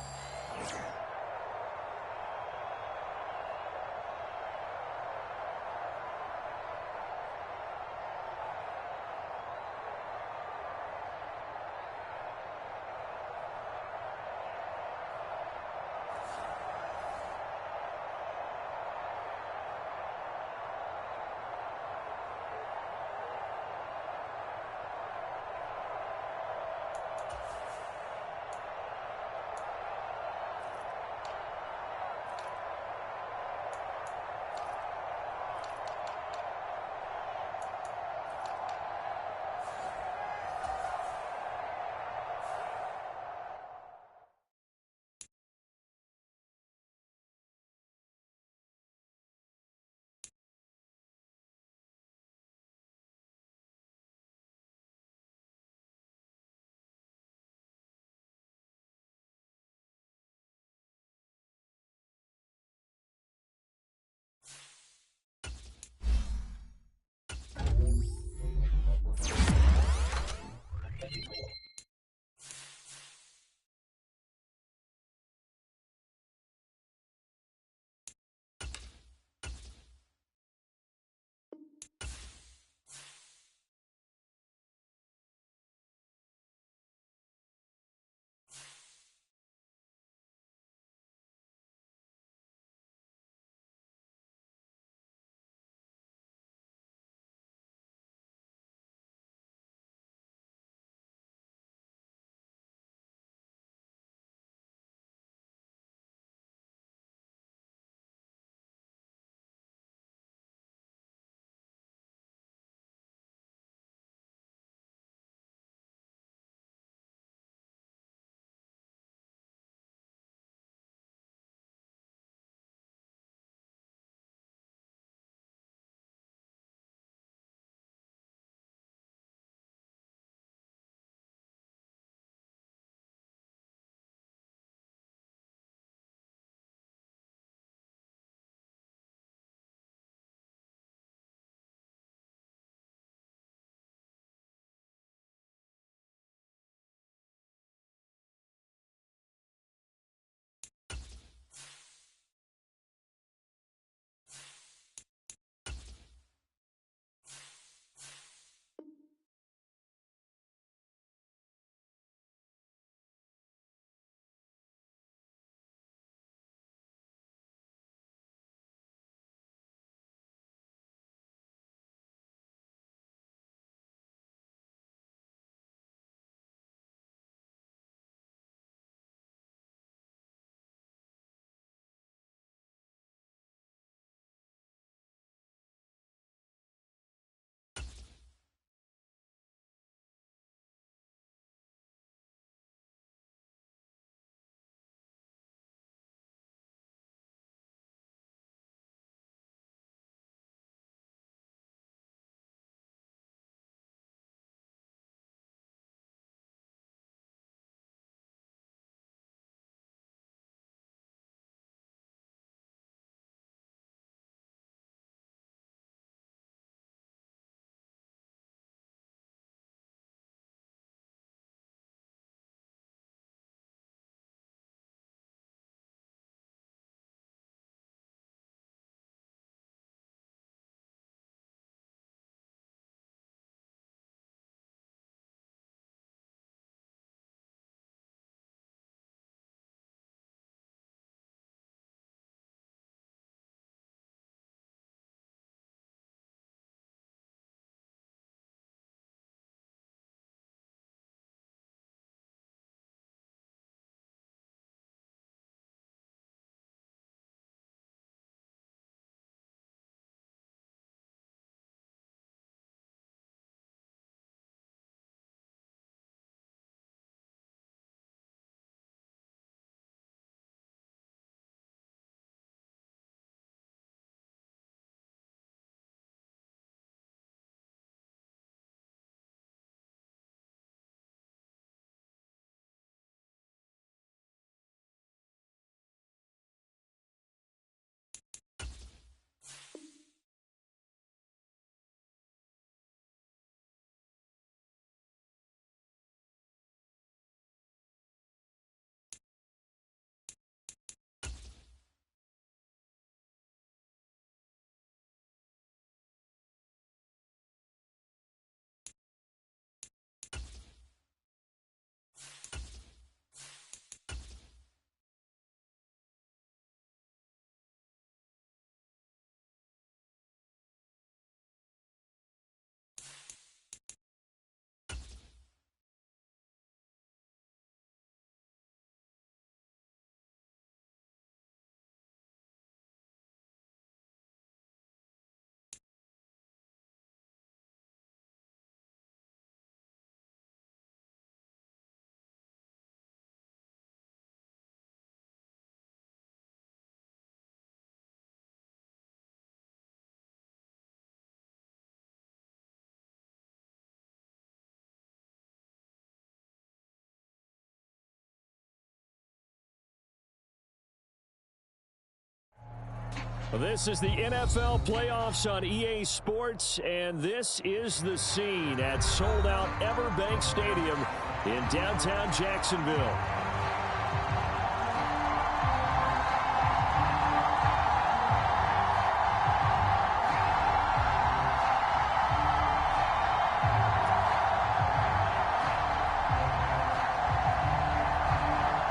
This is the NFL playoffs on EA Sports, and this is the scene at sold-out Everbank Stadium in downtown Jacksonville.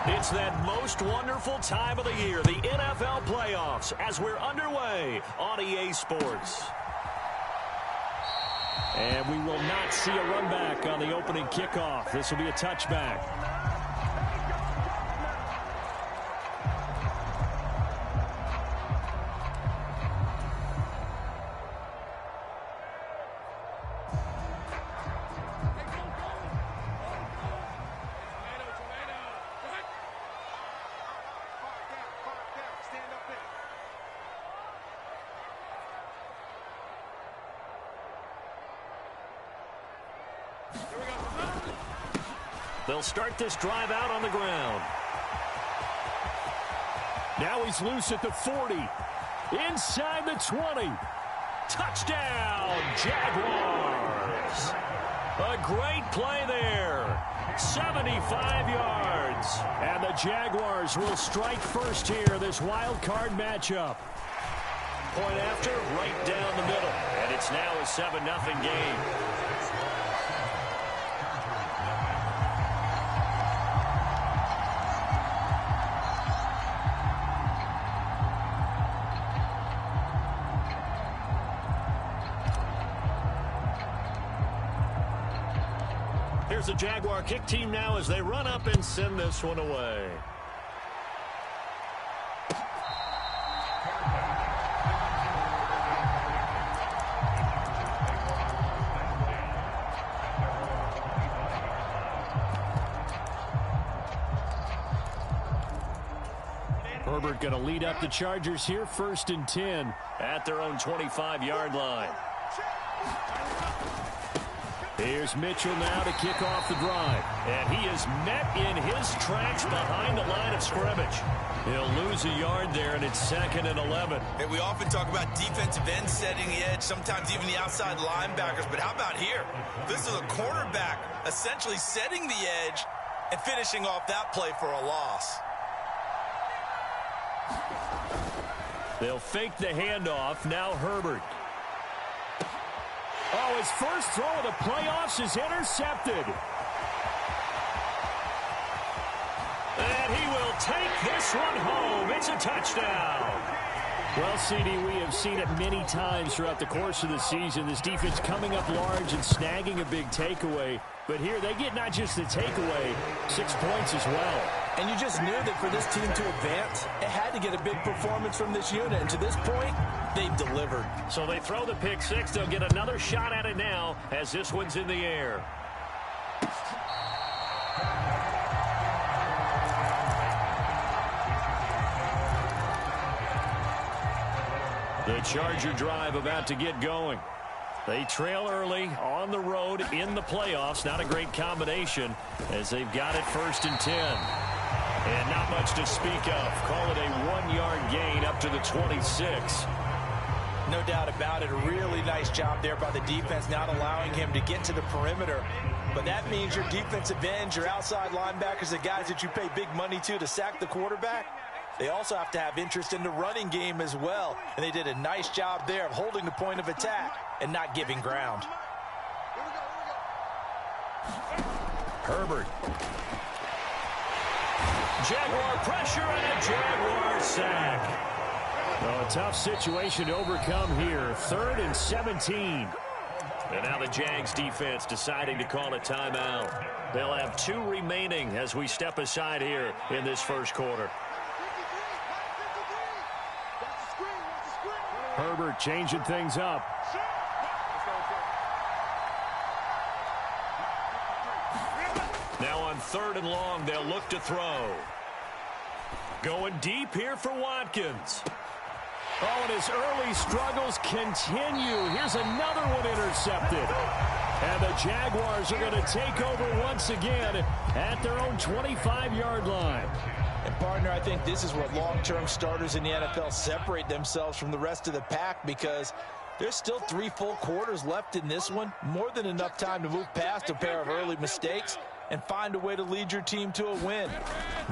It's that most wonderful time of the year, the NFL playoffs, as we're underway on EA Sports. And we will not see a run back on the opening kickoff. This will be a touchback. They'll start this drive out on the ground. Now he's loose at the 40. Inside the 20. Touchdown, Jaguars. A great play there. 75 yards. And the Jaguars will strike first here, this wild card matchup. Point after, right down the middle. And it's now a 7-0 game. Here's the Jaguar kick team now as they run up and send this one away. Herbert going to lead up the Chargers here, 1st and 10. At their own 25-yard line. Here's Mitchell now to kick off the drive. And he is met in his tracks behind the line of scrimmage. He'll lose a yard there, and it's 2nd and 11. And we often talk about defensive ends setting the edge, sometimes even the outside linebackers. But how about here? This is a cornerback essentially setting the edge and finishing off that play for a loss. They'll fake the handoff. Now Herbert. Oh, his first throw of the playoffs is intercepted. And he will take this one home. It's a touchdown. Well, CD, we have seen it many times throughout the course of the season. This defense coming up large and snagging a big takeaway. But here they get not just the takeaway, 6 points as well. And you just knew that for this team to advance, it had to get a big performance from this unit. And to this point, they've delivered. So they throw the pick six. They'll get another shot at it now as this one's in the air. The Charger drive about to get going. They trail early on the road in the playoffs. Not a great combination as they've got it 1st and 10. And not much to speak of. Call it a 1-yard gain up to the 26. No doubt about it. A really nice job there by the defense, not allowing him to get to the perimeter. But that means your defensive ends, your outside linebackers, the guys that you pay big money to sack the quarterback, they also have to have interest in the running game as well. And they did a nice job there of holding the point of attack and not giving ground. Herbert. Jaguar pressure and a Jaguar sack. Oh, a tough situation to overcome here. 3rd and 17. And now the Jags defense deciding to call a timeout. They'll have 2 remaining as we step aside here in this first quarter. Herbert changing things up. Now on 3rd and long, they'll look to throw. Going deep here for Watkins. Oh, and his early struggles continue. Here's another one intercepted. And the Jaguars are going to take over once again at their own 25-yard line. And, partner, I think this is where long-term starters in the NFL separate themselves from the rest of the pack, because there's still 3 full quarters left in this one. More than enough time to move past a pair of early mistakes and find a way to lead your team to a win.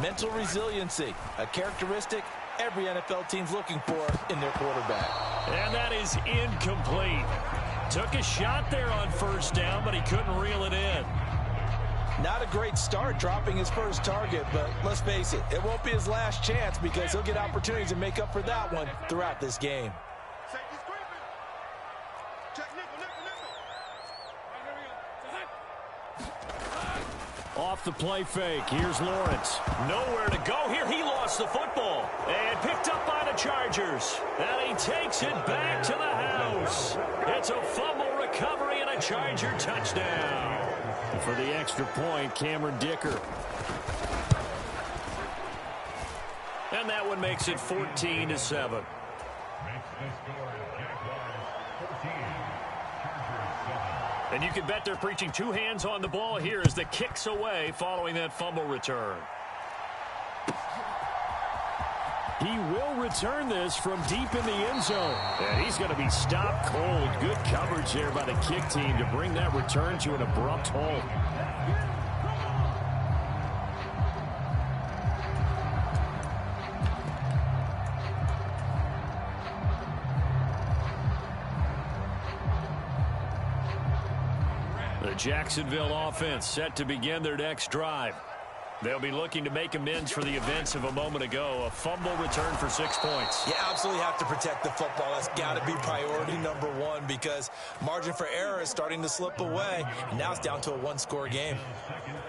Mental resiliency, a characteristic every NFL team's looking for in their quarterback. And that is incomplete. Took a shot there on first down, but he couldn't reel it in. Not a great start dropping his first target, but let's face it, it won't be his last chance, because he'll get opportunities to make up for that one throughout this game. Off the play fake. Here's Lawrence. Nowhere to go here. He lost the football and picked up by the Chargers. And he takes it back to the house. It's a fumble recovery and a Charger touchdown. For the extra point, Cameron Dicker. And that one makes it 14-7. And you can bet they're preaching 2 hands on the ball here as the kick's away following that fumble return. He will return this from deep in the end zone. And he's going to be stopped cold. Good coverage there by the kick team to bring that return to an abrupt halt. The Jacksonville offense set to begin their next drive. They'll be looking to make amends for the events of a moment ago. A fumble return for 6 points. You absolutely have to protect the football. That's got to be priority number 1, because margin for error is starting to slip away, and now it's down to a 1-score game.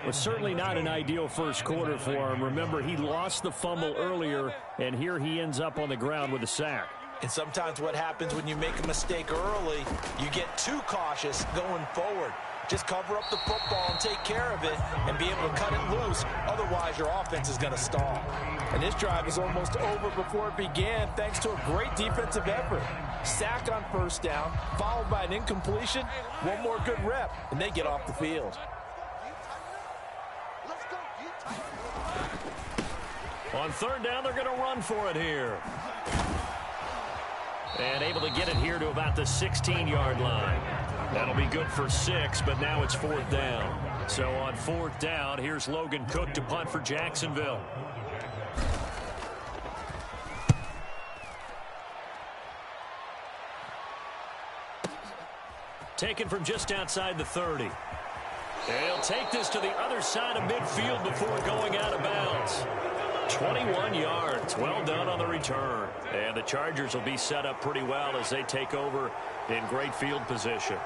Well, certainly not an ideal first quarter for him. Remember, he lost the fumble earlier, and here he ends up on the ground with a sack. And sometimes what happens when you make a mistake early, you get too cautious going forward. Just cover up the football and take care of it and be able to cut it loose. Otherwise, your offense is going to stall. And this drive is almost over before it began, thanks to a great defensive effort. Sack on first down, followed by an incompletion. One more good rep, and they get off the field. On third down, they're going to run for it here. And able to get it here to about the 16-yard line. That'll be good for 6, but now it's 4th down. So on 4th down, here's Logan Cook to punt for Jacksonville. Taken from just outside the 30. He'll take this to the other side of midfield before going out of bounds. 21 yards. Well done on the return. And the Chargers will be set up pretty well as they take over in great field position.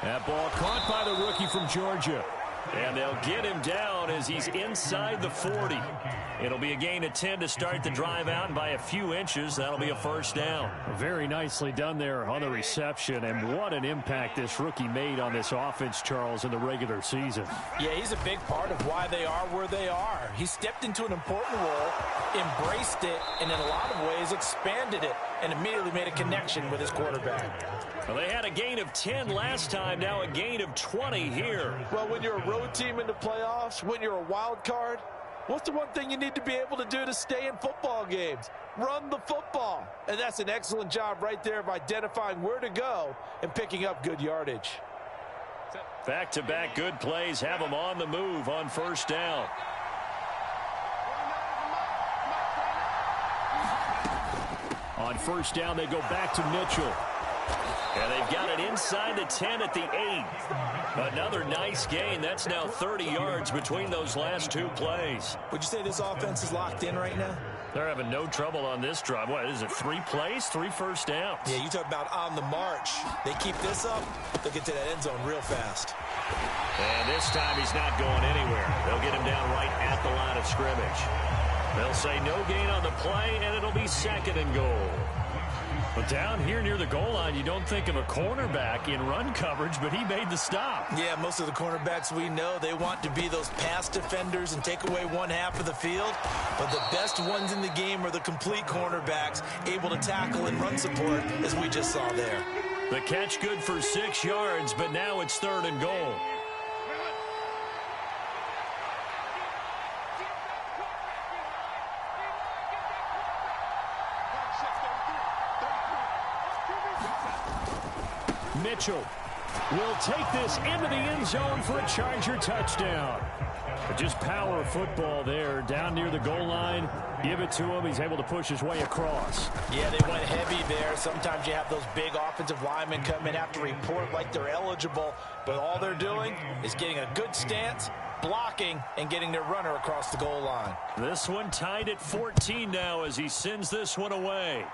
That ball caught by the rookie from Georgia. And they'll get him down as he's inside the 40. It'll be a gain of 10 to start the drive out, and by a few inches, that'll be a first down. Very nicely done there on the reception, and what an impact this rookie made on this offense, Charles, in the regular season. Yeah, he's a big part of why they are where they are. He stepped into an important role, embraced it, and in a lot of ways expanded it, and immediately made a connection with his quarterback. Well, they had a gain of 10 last time, now a gain of 20 here. Well, when you're a road team in the playoffs, when you're a wild card, what's the one thing you need to be able to do to stay in football games? Run the football. And that's an excellent job right there of identifying where to go and picking up good yardage. Back-to-back good plays have them on the move on first down. On first down, they go back to Mitchell. And they've got it inside the 10 at the 8. Another nice gain. That's now 30 yards between those last 2 plays. Would you say this offense is locked in right now? They're having no trouble on this drive. What is it, 3 plays, 3 first downs? Yeah, you talk about on the march. They keep this up, they'll get to that end zone real fast. And this time he's not going anywhere. They'll get him down right at the line of scrimmage. They'll say no gain on the play, and it'll be 2nd and goal. But down here near the goal line, you don't think of a cornerback in run coverage, but he made the stop. Yeah, most of the cornerbacks we know, they want to be those pass defenders and take away one half of the field. But the best ones in the game are the complete cornerbacks, able to tackle and run support, as we just saw there. The catch good for 6 yards, but now it's 3rd and goal. Mitchell will take this into the end zone for a Charger touchdown. But just power football there down near the goal line. Give it to him. He's able to push his way across. Yeah, they went heavy there. Sometimes you have those big offensive linemen come in, have to report like they're eligible, but all they're doing is getting a good stance, blocking, and getting their runner across the goal line. This one tied at 14 now as he sends this one away.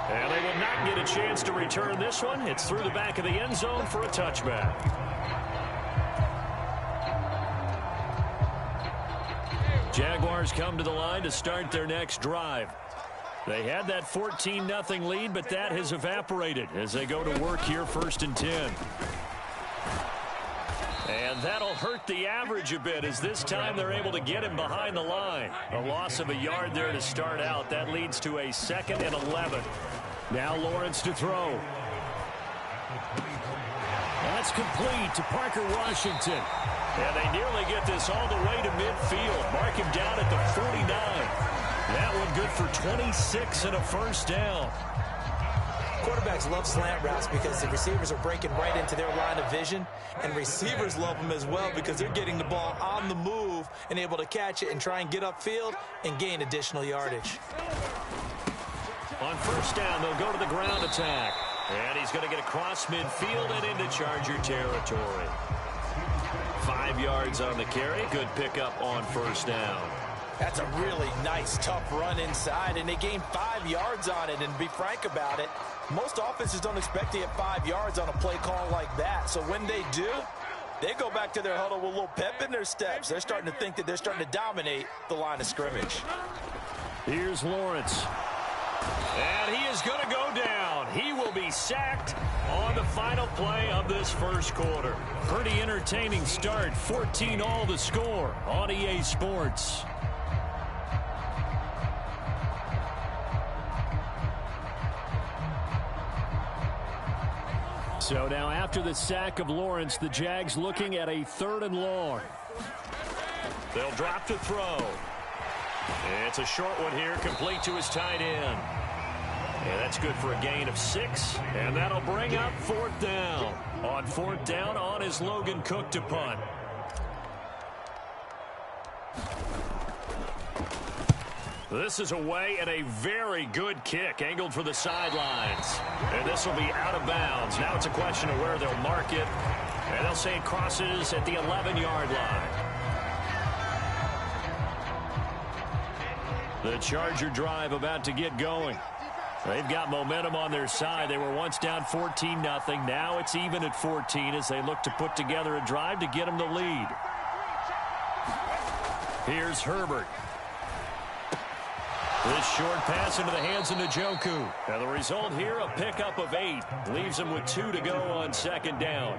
And they will not get a chance to return this one. It's through the back of the end zone for a touchback. Jaguars come to the line to start their next drive. They had that 14-0 lead, but that has evaporated as they go to work here 1st and 10. And that'll hurt the average a bit as this time they're able to get him behind the line. A loss of a yard there to start out. That leads to a 2nd and 11. Now Lawrence to throw. That's complete to Parker Washington. And they nearly get this all the way to midfield. Mark him down at the 49. That one good for 26 and a 1st down. Quarterbacks love slant routes because the receivers are breaking right into their line of vision, and receivers love them as well because they're getting the ball on the move and able to catch it and try and get upfield and gain additional yardage. On 1st down, they'll go to the ground attack. And he's going to get across midfield and into Charger territory. 5 yards on the carry. Good pickup on 1st down. That's a really nice, tough run inside, and they gained 5 yards on it. And to be frank about it, most offenses don't expect to get 5 yards on a play call like that. So when they do, they go back to their huddle with a little pep in their steps. They're starting to think that they're starting to dominate the line of scrimmage. Here's Lawrence. And he is going to go down. He will be sacked on the final play of this 1st quarter. Pretty entertaining start. 14-all the score on EA Sports. So now after the sack of Lawrence, the Jags looking at a 3rd and long. They'll drop to throw. It's a short one here, complete to his tight end. And that's good for a gain of 6. And that'll bring up 4th down. On 4th down, on is Logan Cook to punt. This is away and a very good kick, angled for the sidelines. And this will be out of bounds. Now it's a question of where they'll mark it. And they'll say it crosses at the 11-yard line. The Charger drive about to get going. They've got momentum on their side. They were once down 14-0. Now it's even at 14 as they look to put together a drive to get them the lead. Here's Herbert. This short pass into the hands of Njoku. Now the result here, a pickup of 8. Leaves them with 2 to go on 2nd down.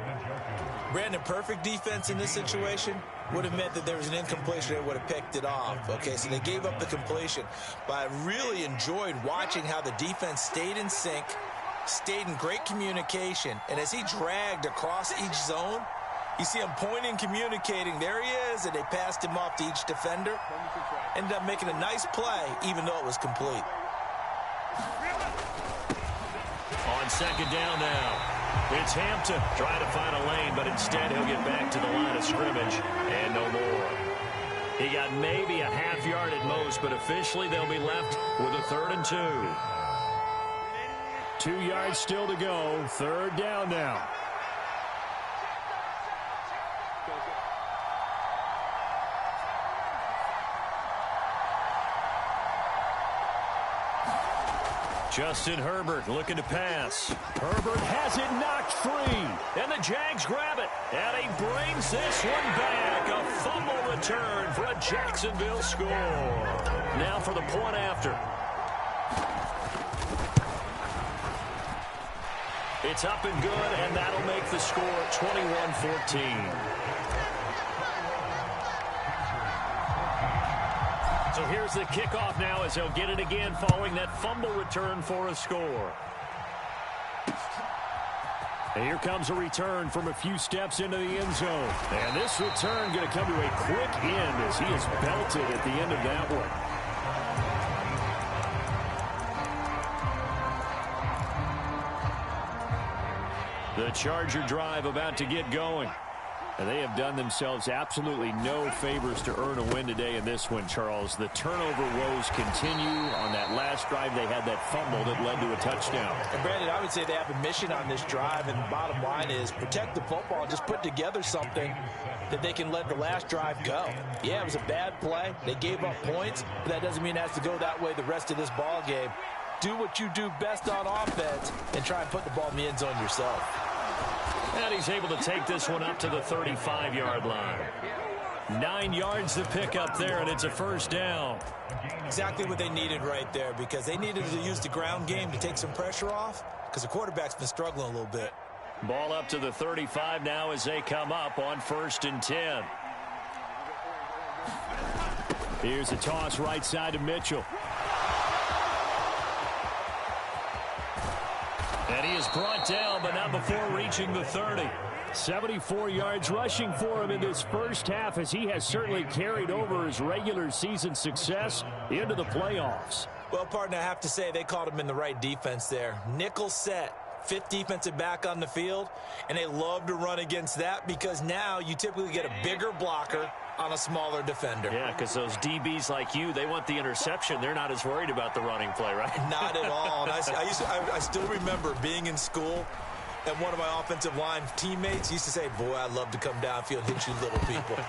Brandon, perfect defense in this situation would have meant that there was an incompletion. They would have picked it off. Okay, so they gave up the completion. But I really enjoyed watching how the defense stayed in sync, stayed in great communication. And as he dragged across each zone, you see him pointing, communicating. There he is, and they passed him off to each defender. Ended up making a nice play, even though it was complete. On 2nd down now. It's Hampton trying to find a lane, but instead he'll get back to the line of scrimmage and no more. He got maybe a half yard at most, but officially they'll be left with a 3rd and 2. 2 yards still to go. 3rd down now. Justin Herbert looking to pass. Herbert has it knocked free. And the Jags grab it. And he brings this one back. A fumble return for a Jacksonville score. Now for the point after. It's up and good, and that'll make the score 21-14. So here's the kickoff now as he'll get it again following that fumble return for a score. And here comes a return from a few steps into the end zone. And this return going to come to a quick end as he is belted at the end of that one. The Charger drive about to get going. And they have done themselves absolutely no favors to earn a win today in this one, Charles. The turnover woes continue. On that last drive, they had that fumble that led to a touchdown. And Brandon, I would say they have a mission on this drive, and the bottom line is protect the football, just put together something that they can let the last drive go. Yeah, it was a bad play. They gave up points, but that doesn't mean it has to go that way the rest of this ball game. Do what you do best on offense and try and put the ball in the end zone yourself. And he's able to take this one up to the 35-yard line. 9 yards to pick up there, and it's a first down. Exactly what they needed right there, because they needed to use the ground game to take some pressure off, because the quarterback's been struggling a little bit. Ball up to the 35 now as they come up on 1st and 10. Here's a toss right side to Mitchell. And he is brought down, but not before reaching the 30. 74 yards rushing for him in this first half, as he has certainly carried over his regular season success into the playoffs. Well, partner, I have to say they called him in the right defense there. Nickel set, 5th defensive back on the field, and they love to run against that because now you typically get a bigger blocker on a smaller defender. Yeah, because those DBs like you, they want the interception. They're not as worried about the running play, right? Not at all. And I still remember being in school, and one of my offensive line teammates used to say, boy, I'd love to come downfield and hit you little people.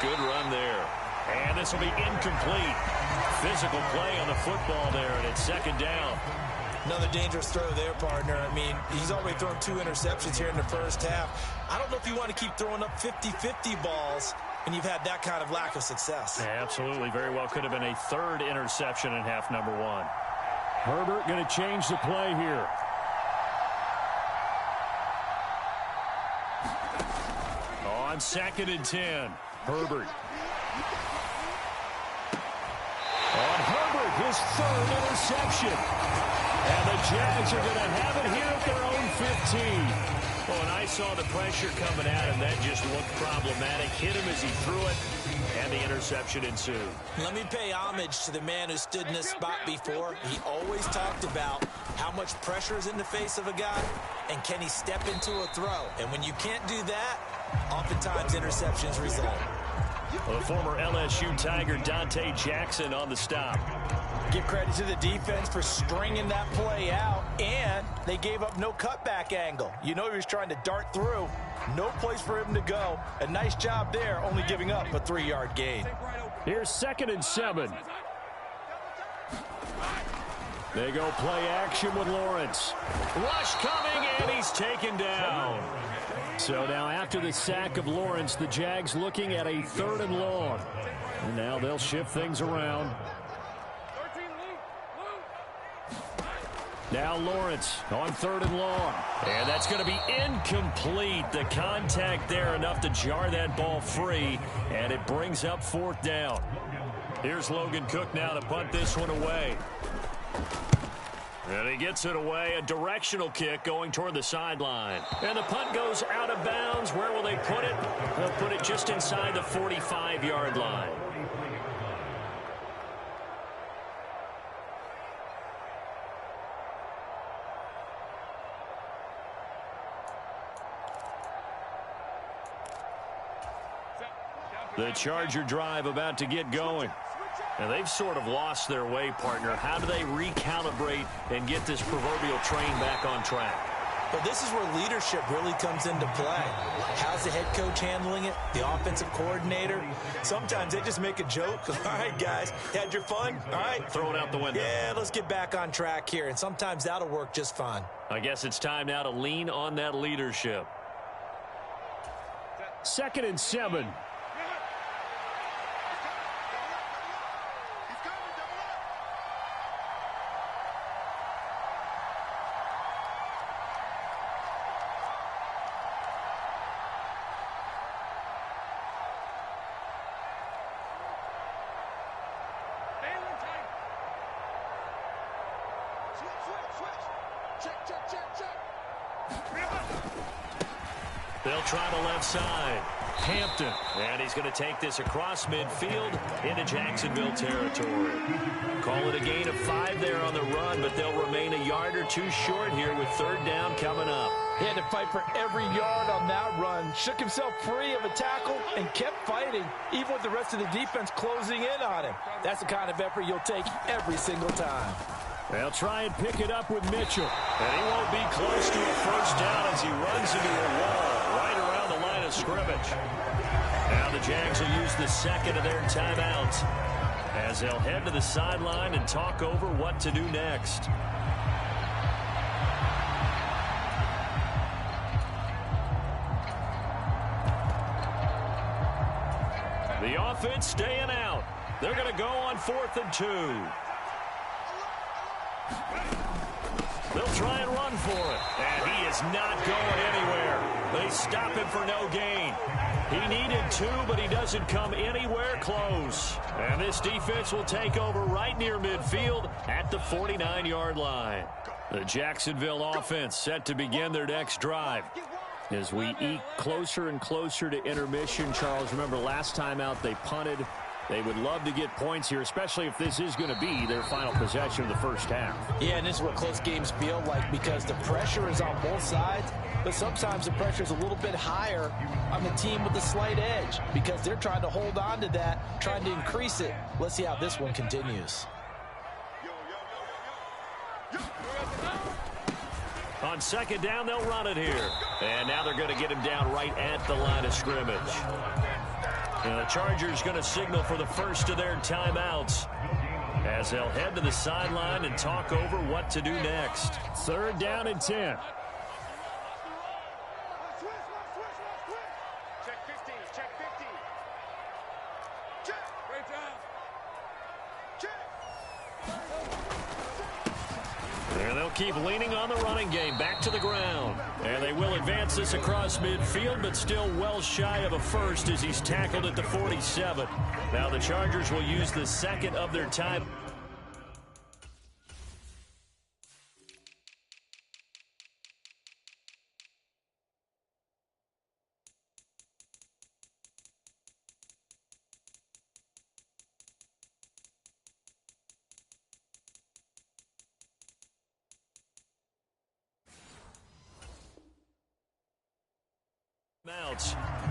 Good run there. And this will be incomplete. Physical play on the football there, and it's 2nd down. Another dangerous throw there, partner. I mean, he's already thrown 2 interceptions here in the first half. I don't know if you want to keep throwing up 50-50 balls when you've had that kind of lack of success. Yeah, absolutely. Very well could have been a 3rd interception in half number 1. Herbert going to change the play here. On 2nd and 10, Herbert. On Herbert, his 3rd interception. And the Jags are going to have it here at their own 15. Well, and I saw the pressure coming at him. That just looked problematic. Hit him as he threw it, and the interception ensued. Let me pay homage to the man who stood in this spot before. He always talked about how much pressure is in the face of a guy, and can he step into a throw. And when you can't do that, oftentimes interceptions result. Well, the former LSU Tiger Dante Jackson on the stop. Give credit to the defense for stringing that play out, and they gave up no cutback angle. You know he was trying to dart through. No place for him to go. A nice job there, only giving up a 3-yard gain. Here's 2nd and 7. They go play action with Lawrence. Rush coming, and he's taken down. So now after the sack of Lawrence, the Jags looking at a 3rd and long. And now they'll shift things around. Now Lawrence on 3rd and long. And that's going to be incomplete. The contact there enough to jar that ball free, and it brings up 4th down. Here's Logan Cook now to punt this one away. And he gets it away, a directional kick going toward the sideline. And the punt goes out of bounds. Where will they put it? They'll put it just inside the 45-yard line. The Charger drive about to get going. And they've sort of lost their way, partner. How do they recalibrate and get this proverbial train back on track? Well, this is where leadership really comes into play. How's the head coach handling it? The offensive coordinator? Sometimes they just make a joke. All right, guys, had your fun? All right. Throw it out the window. Yeah, let's get back on track here. And sometimes that'll work just fine. I guess it's time now to lean on that leadership. 2nd and 7. They'll try the left side. Hampton. And he's going to take this across midfield into Jacksonville territory. Call it a gain of 5 there on the run, but they'll remain a yard or two short here with third down coming up. He had to fight for every yard on that run. Shook himself free of a tackle and kept fighting, even with the rest of the defense closing in on him. That's the kind of effort you'll take every single time. They'll try and pick it up with Mitchell. And he won't be close to a first down as he runs into a wall right around the line of scrimmage. Now the Jags will use the second of their timeouts as they'll head to the sideline and talk over what to do next. The offense staying out. They're going to go on 4th and 2. They'll try and run for it. And he is not going anywhere. They stop him for no gain. He needed 2, but he doesn't come anywhere close. And this defense will take over right near midfield at the 49-yard line. The Jacksonville offense set to begin their next drive. As we eke closer and closer to intermission, Charles, remember last time out they punted. They would love to get points here, especially if this is going to be their final possession of the first half. Yeah, and this is what close games feel like because the pressure is on both sides, but sometimes the pressure is a little bit higher on the team with the slight edge because they're trying to hold on to that, trying to increase it. Let's see how this one continues. On second down, they'll run it here. And now they're going to get him down right at the line of scrimmage. And the Chargers going to signal for the first of their timeouts as they'll head to the sideline and talk over what to do next. Third down and 10. Check 15, check 15. Check. Great job. Check. And they'll keep leaning on the running game back to the ground. And they will advance this across midfield, but still well shy of a first as he's tackled at the 47. Now the Chargers will use the second of their time.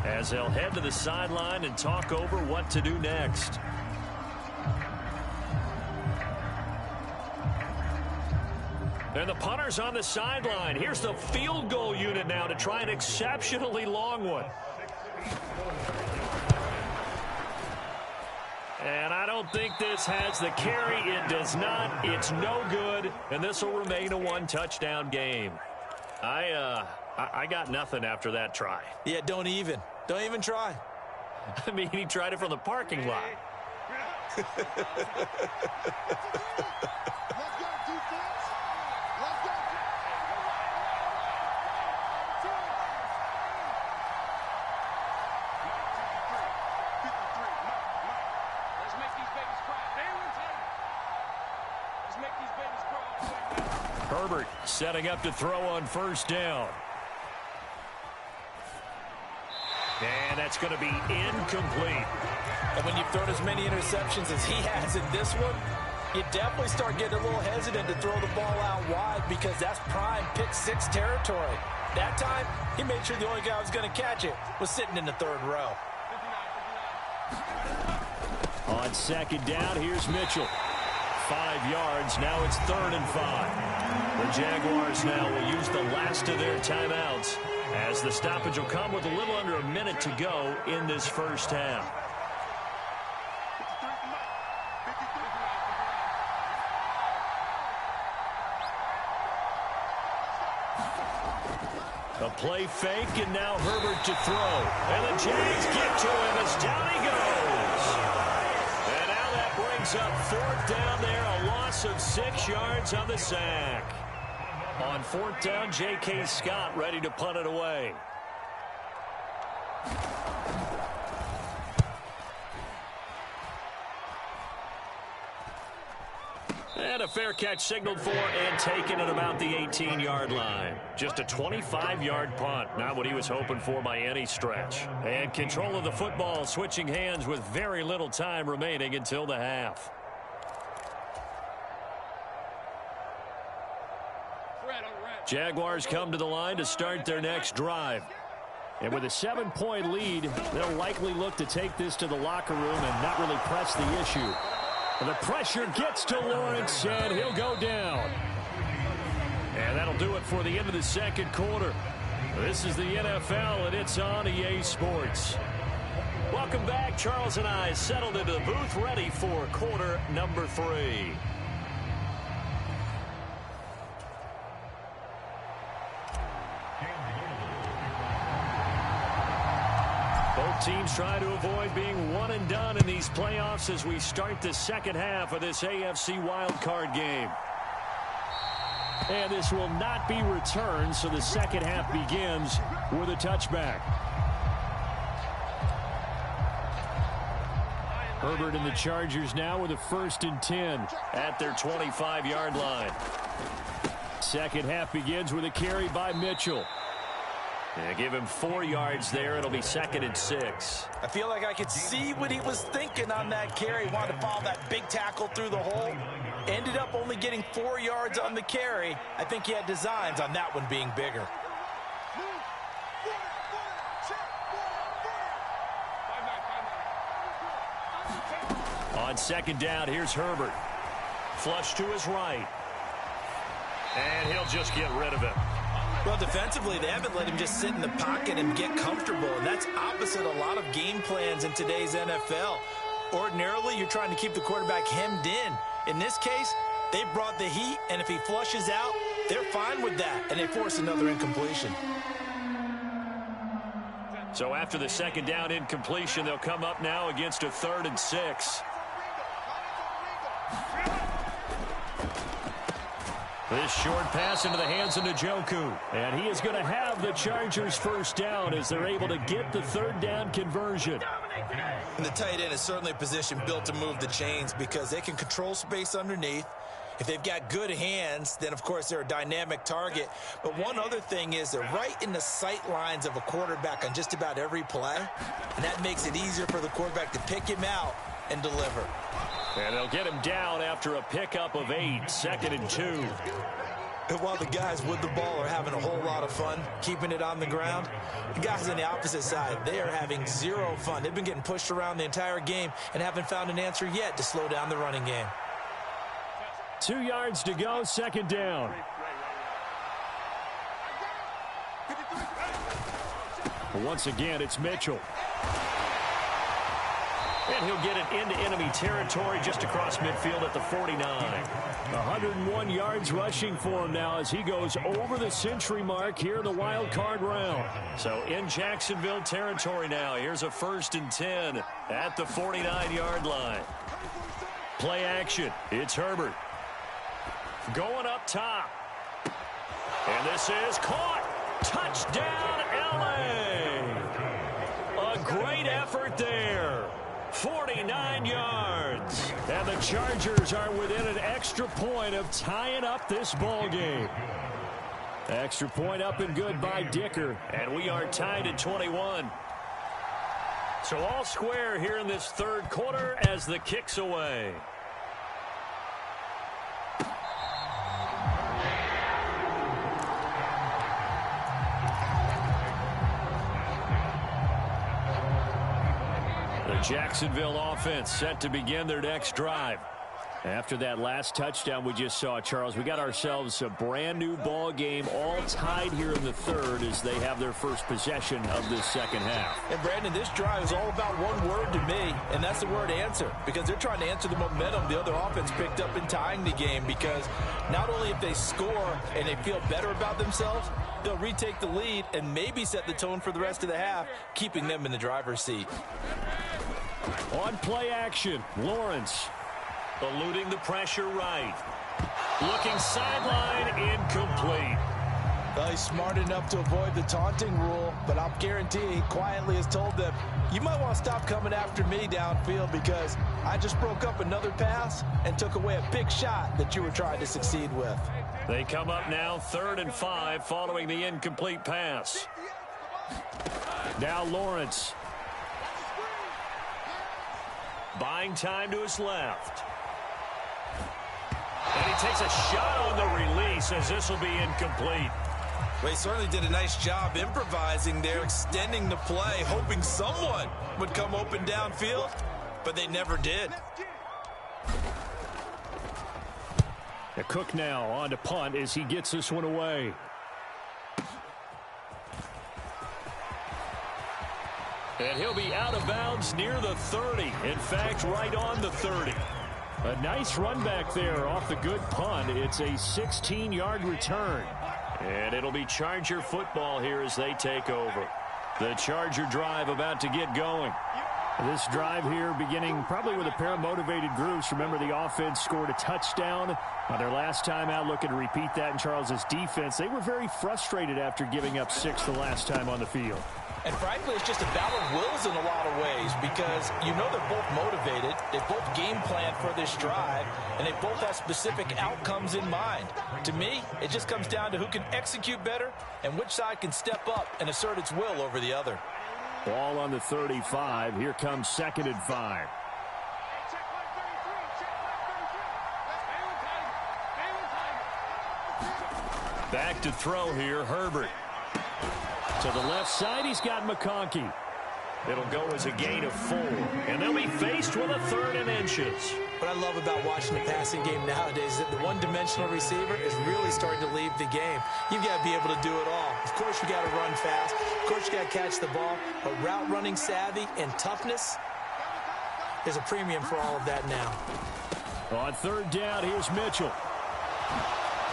As they'll head to the sideline and talk over what to do next. And the punter's on the sideline. Here's the field goal unit now to try an exceptionally long one. And I don't think this has the carry. It does not. It's no good. And this will remain a one-touchdown game. I got nothing after that try. Yeah, don't even try. I mean, he tried it from the parking lot. Let's go, defense. Let's go. Let's make these babies cry. Let's make these babies cry. Herbert setting up to throw on first down. And that's going to be incomplete. And when you've thrown as many interceptions as he has in this one, you definitely start getting a little hesitant to throw the ball out wide because that's prime pick 6 territory. That time, he made sure the only guy who was going to catch it was sitting in the third row. On second down, here's Mitchell. 5 yards. Now it's 3rd and 5. The Jaguars now will use the last of their timeouts as the stoppage will come with a little under a minute to go in this first half. A play fake, and now Herbert to throw. And the Jags get to him as down he goes. And now that brings up 4th down there, a loss of 6 yards on the sack. On 4th down, J.K. Scott ready to punt it away. And a fair catch signaled for and taken at about the 18-yard line. Just a 25-yard punt. Not what he was hoping for by any stretch. And control of the football switching hands with very little time remaining until the half. Jaguars come to the line to start their next drive. And with a 7-point lead, they'll likely look to take this to the locker room and not really press the issue. And the pressure gets to Lawrence, and he'll go down. And that'll do it for the end of the second quarter. This is the NFL, and it's on EA Sports. Welcome back. Charles and I settled into the booth, ready for quarter number 3. Both teams try to avoid being one and done in these playoffs as we start the second half of this AFC wildcard game. And this will not be returned, so the second half begins with a touchback. Herbert and the Chargers now with a 1st and 10 at their 25-yard line. Second half begins with a carry by Mitchell. Yeah, give him 4 yards there. It'll be 2nd and 6. I feel like I could see what he was thinking on that carry. Wanted to follow that big tackle through the hole. Ended up only getting 4 yards on the carry. I think he had designs on that one being bigger. On 2nd down, here's Herbert. Flush to his right. And he'll just get rid of it. Well, defensively, they haven't let him just sit in the pocket and get comfortable, and that's opposite a lot of game plans in today's NFL. Ordinarily, you're trying to keep the quarterback hemmed in. In this case, they brought the heat, and if he flushes out, they're fine with that, and they force another incompletion. So after the 2nd down incompletion, they'll come up now against a 3rd and 6. This short pass into the hands of Njoku. And he is going to have the Chargers first down as they're able to get the 3rd down conversion. And the tight end is certainly a position built to move the chains because they can control space underneath. If they've got good hands, then, of course, they're a dynamic target. But one other thing is they're right in the sight lines of a quarterback on just about every play. And that makes it easier for the quarterback to pick him out and deliver. And they'll get him down after a pickup of 8, 2nd and 2. And while the guys with the ball are having a whole lot of fun keeping it on the ground, the guys on the opposite side, they are having zero fun. They've been getting pushed around the entire game and haven't found an answer yet to slow down the running game. 2 yards to go, 2nd down. Once again, it's Mitchell. And he'll get it into enemy territory just across midfield at the 49. 101 yards rushing for him now as he goes over the century mark here in the wild card round. So in Jacksonville territory now. Here's a 1st and 10 at the 49-yard line. Play action. It's Herbert. Going up top. And this is caught. Touchdown, L.A. A great effort there. 49 yards. And the Chargers are within an extra point of tying up this ball game. Extra point up and good by Dicker. And we are tied at 21. So all square here in this 3rd quarter as the kick's away. Jacksonville offense set to begin their next drive. After that last touchdown we just saw, Charles, we got ourselves a brand new ball game, all tied here in the 3rd as they have their first possession of this 2nd half. And Brandon, this drive is all about one word to me, and that's the word answer, because they're trying to answer the momentum the other offense picked up in tying the game, because not only if they score and they feel better about themselves, they'll retake the lead and maybe set the tone for the rest of the half, keeping them in the driver's seat. On play action, Lawrence. Eluding the pressure right. Looking sideline, incomplete. Well, he's smart enough to avoid the taunting rule, but I'll guarantee he quietly has told them, you might want to stop coming after me downfield because I just broke up another pass and took away a big shot that you were trying to succeed with. They come up now 3rd and 5 following the incomplete pass. Now Lawrence. Buying time to his left. And he takes a shot on the release as this will be incomplete. Well, he certainly did a nice job improvising there, extending the play, hoping someone would come open downfield, but they never did. Cook now on to punt as he gets this one away. And he'll be out of bounds near the 30. In fact, right on the 30. A nice run back there off the good punt. It's a 16-yard return. And it'll be Charger football here as they take over. The Charger drive about to get going. This drive here beginning probably with a pair of motivated groups. Remember, the offense scored a touchdown on their last time out. Looking to repeat that in Charles's defense. They were very frustrated after giving up 6 the last time on the field. And frankly, it's just a battle of wills in a lot of ways because you know they're both motivated. They both game planned for this drive, and they both have specific outcomes in mind. To me, it just comes down to who can execute better and which side can step up and assert its will over the other. Ball on the 35. Here comes 2nd and 5. Back to throw here, Herbert. To the left side, he's got McConkey. It'll go as a gain of 4. And they'll be faced with a 3rd and inches. What I love about watching the passing game nowadays is that the one-dimensional receiver is really starting to leave the game. You've got to be able to do it all. Of course, you got to run fast. Of course, you got to catch the ball. But route running savvy and toughness is a premium for all of that now. On 3rd down, here's Mitchell.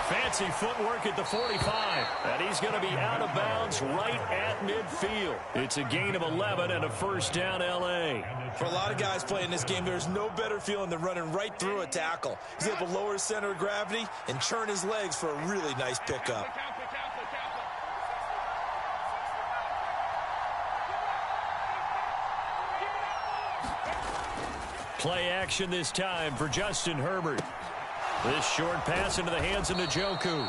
Fancy footwork at the 45. And he's going to be out of bounds right at midfield. It's a gain of 11 and a 1st down L.A. For a lot of guys playing this game, there's no better feeling than running right through a tackle. He's able to lower his center of gravity and churn his legs for a really nice pickup. Play action this time for Justin Herbert. This short pass into the hands of Njoku.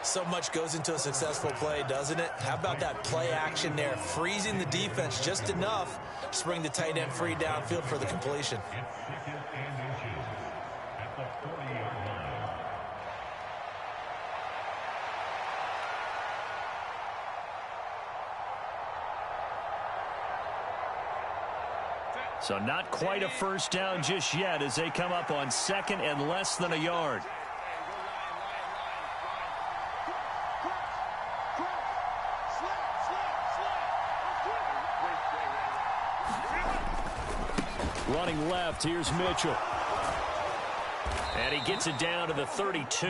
So much goes into a successful play, doesn't it? How about that play action there, freezing the defense just enough to bring the tight end free downfield for the completion. So not quite a 1st down just yet as they come up on 2nd and less than a yard. Running left, here's Mitchell. And he gets it down to the 32.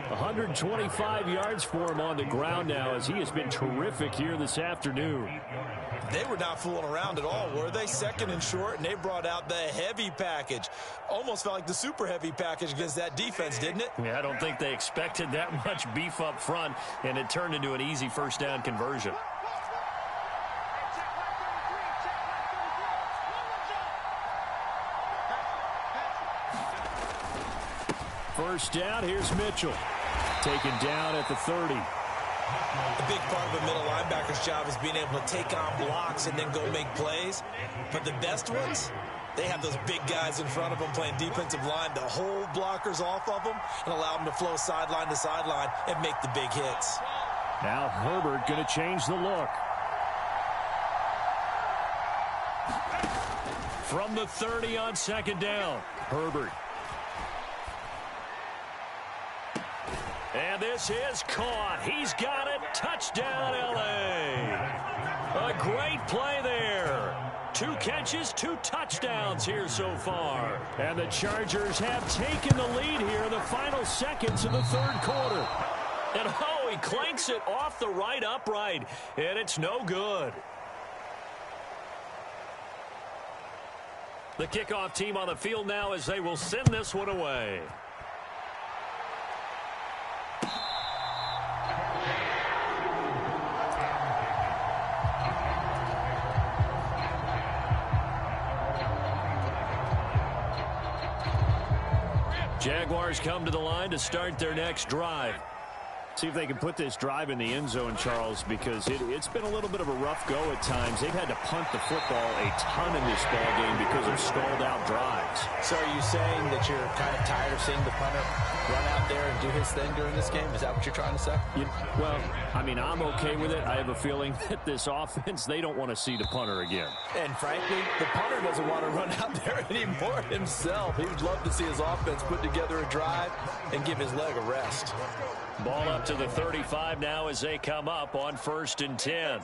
125 yards for him on the ground now as he has been terrific here this afternoon. They were not fooling around at all, were they? 2nd and short, and they brought out the heavy package. Almost felt like the super heavy package against that defense, didn't it? Yeah, I don't think they expected that much beef up front, and it turned into an easy 1st down conversion. First down, here's Mitchell. Taken down at the 30. A big part of a middle linebacker's job is being able to take on blocks and then go make plays. But the best ones, they have those big guys in front of them playing defensive line to hold blockers off of them and allow them to flow sideline to sideline and make the big hits. Now Herbert going to change the look. From the 30 on 2nd down, Herbert. And this is caught. He's got it. Touchdown, L.A. A great play there. 2 catches, 2 touchdowns here so far. And the Chargers have taken the lead here in the final seconds of the 3rd quarter. And oh, he clanks it off the right upright. And it's no good. The kickoff team on the field now as they will send this one away. Jaguars come to the line to start their next drive. See if they can put this drive in the end zone, Charles, because it's been a little bit of a rough go at times. They've had to punt the football a ton in this ball game because of stalled-out drives. So are you saying that you're kind of tired of seeing the punter run out there and do his thing during this game? Is that what you're trying to say? Well, I mean, I'm okay with it. I have a feeling that this offense, they don't want to see the punter again. And frankly, the punter doesn't want to run out there anymore himself. He would love to see his offense put together a drive and give his leg a rest. Ball up to the 35 now as they come up on 1st and 10.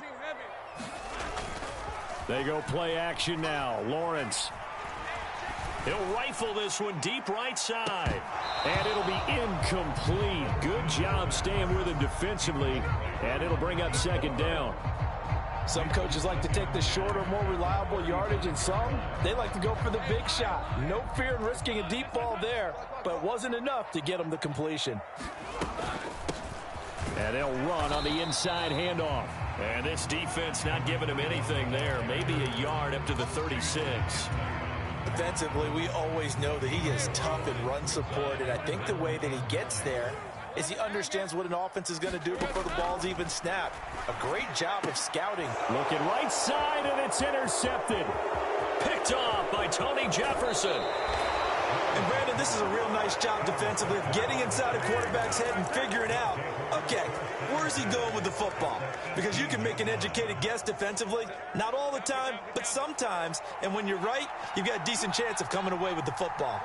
They go play action now. Lawrence. He'll rifle this one deep right side. And it'll be incomplete. Good job staying with him defensively. And it'll bring up 2nd down. Some coaches like to take the shorter, more reliable yardage, and some, they like to go for the big shot. No fear in risking a deep ball there, but it wasn't enough to get them the completion. And they'll run on the inside handoff. And this defense not giving him anything there. Maybe a yard up to the 36. Defensively, we always know that he is tough in run support, and I think the way that he gets there is he understands what an offense is going to do before the ball's even snapped. A great job of scouting. Looking right side, and it's intercepted. Picked off by Tony Jefferson. And Brandon, this is a real nice job defensively of getting inside a quarterback's head and figuring out, okay, where's he going with the football? Because you can make an educated guess defensively, not all the time, but sometimes. And when you're right, you've got a decent chance of coming away with the football.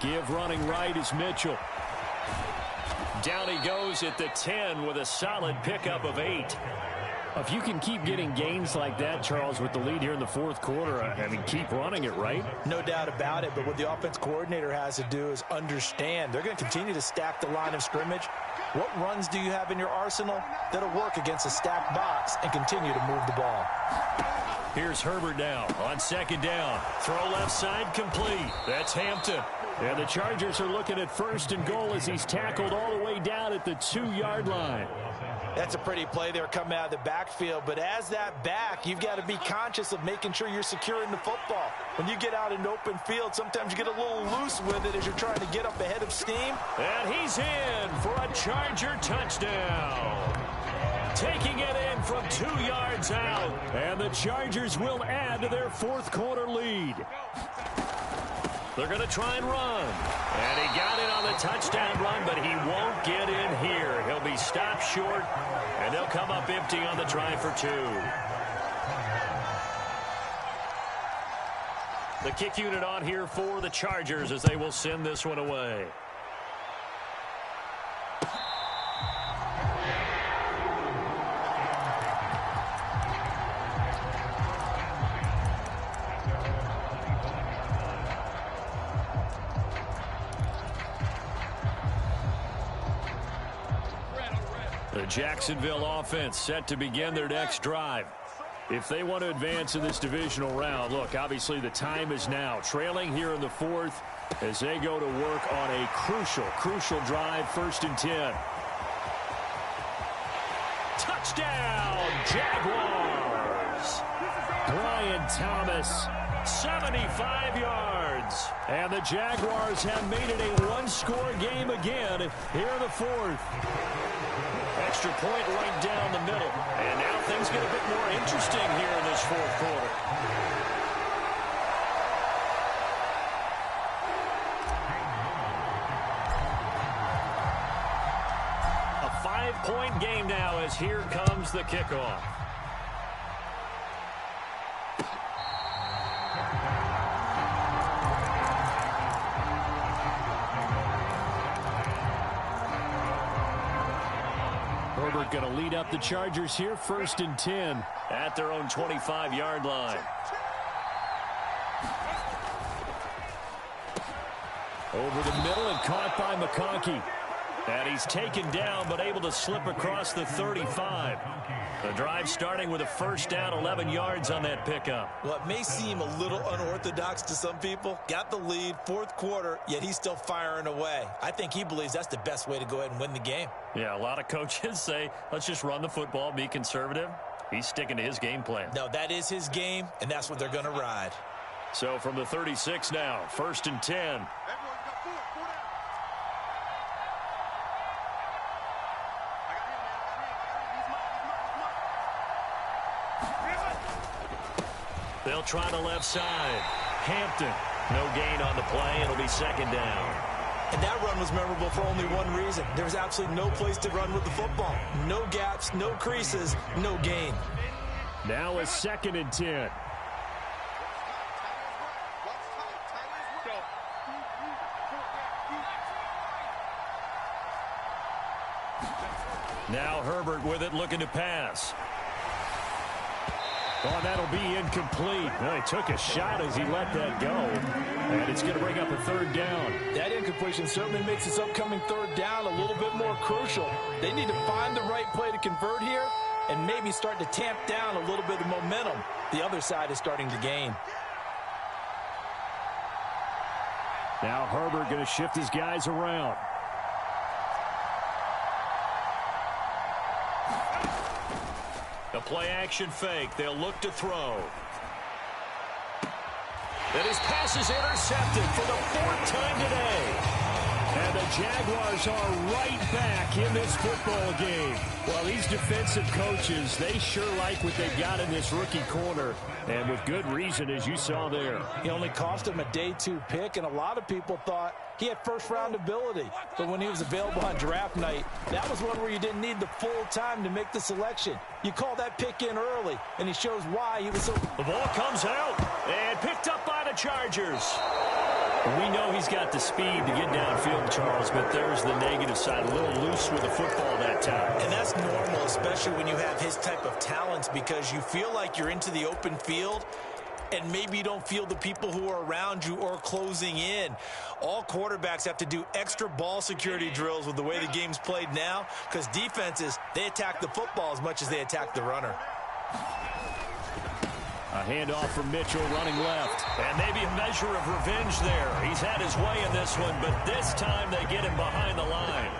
Give running right is Mitchell. Down he goes at the 10 with a solid pickup of 8. If you can keep getting gains like that, Charles, with the lead here in the 4th quarter, I mean, keep running it, right? No doubt about it, but what the offense coordinator has to do is understand they're going to continue to stack the line of scrimmage. What runs do you have in your arsenal that'll work against a stacked box and continue to move the ball? Here's Herbert now on 2nd down. Throw left side complete. That's Hampton. And the Chargers are looking at 1st and goal as he's tackled all the way down at the 2-yard line. That's a pretty play there coming out of the backfield, but as that back, you've got to be conscious of making sure you're securing the football. When you get out in open field, sometimes you get a little loose with it as you're trying to get up ahead of steam. And he's in for a Charger touchdown. Taking it in from 2 yards out. And the Chargers will add to their 4th quarter lead. They're going to try and run. And he got it on the touchdown run, but he won't get in here. He'll be stopped short, and they'll come up empty on the try for 2. The kick unit on here for the Chargers as they will send this one away. The Jacksonville offense set to begin their next drive. If they want to advance in this divisional round, look, obviously the time is now. Trailing here in the 4th as they go to work on a crucial drive, 1st and 10. Touchdown, Jaguars! Brian Thomas, 75 yards. And the Jaguars have made it a one-score game again here in the 4th. Extra point right down the middle. And now things get a bit more interesting here in this 4th quarter. A 5-point game now as here comes the kickoff. Herbert going to lead up the Chargers here, 1st and 10 at their own 25-yard line. Over the middle and caught by McConkey. And he's taken down but able to slip across the 35. The drive starting with a first down, 11 yards on that pickup. Well, it may seem a little unorthodox to some people. Got the lead, fourth quarter, yet he's still firing away. I think he believes that's the best way to go ahead and win the game. Yeah, a lot of coaches say, let's just run the football, be conservative. He's sticking to his game plan. No, that is his game, and that's what they're going to ride. So from the 36 now, 1st and 10. Everyone's got four down. I got him, man. He's mine. They'll try the left side. Hampton, no gain on the play. It'll be 2nd down. And that run was memorable for only one reason. There was absolutely no place to run with the football. No gaps, no creases, no gain. Now a 2nd and 10. Now Herbert with it, looking to pass. Oh, that'll be incomplete. Well, he took a shot as he let that go. And it's going to bring up a 3rd down. That incompletion certainly makes this upcoming 3rd down a little bit more crucial. They need to find the right play to convert here and maybe start to tamp down a little bit of momentum. The other side is starting to gain. Now Herbert going to shift his guys around. A play-action fake. They'll look to throw. And his pass is intercepted for the 4th time today. And the Jaguars are right back in this football game. Well, these defensive coaches, they sure like what they've got in this rookie corner. And with good reason, as you saw there. He only cost him a day 2 pick, and a lot of people thought he had first-round ability. But when he was available on draft night, that was one where you didn't need the full time to make the selection. You call that pick in early, and he shows why he was so... The ball comes out and picked up by the Chargers. We know he's got the speed to get downfield, Charles, but there's the negative side. A little loose with the football that time. And that's normal, especially when you have his type of talents, because you feel like you're into the open field and maybe you don't feel the people who are around you or closing in. All quarterbacks have to do extra ball security drills with the way the game's played now, because defenses, they attack the football as much as they attack the runner. A handoff from Mitchell running left. And maybe a measure of revenge there. He's had his way in this one, but this time they get him behind the line.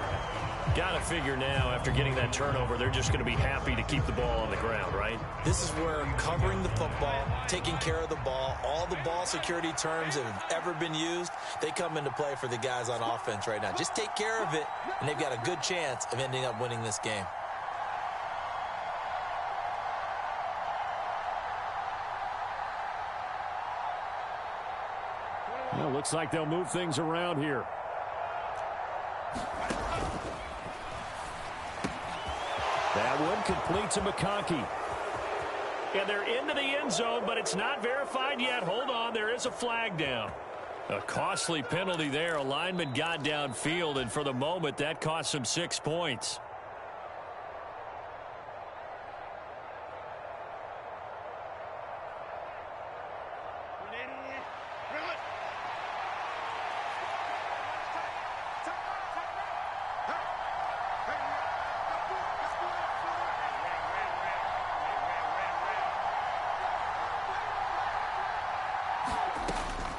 Got to figure now, after getting that turnover, they're just going to be happy to keep the ball on the ground, right? This is where covering the football, taking care of the ball, all the ball security terms that have ever been used, they come into play for the guys on offense right now. Just take care of it, and they've got a good chance of ending up winning this game. Well, looks like they'll move things around here. That one complete to McConkey. And they're into the end zone, but it's not verified yet. Hold on, there is a flag down. A costly penalty there. A lineman got downfield, and for the moment, that cost him 6 points.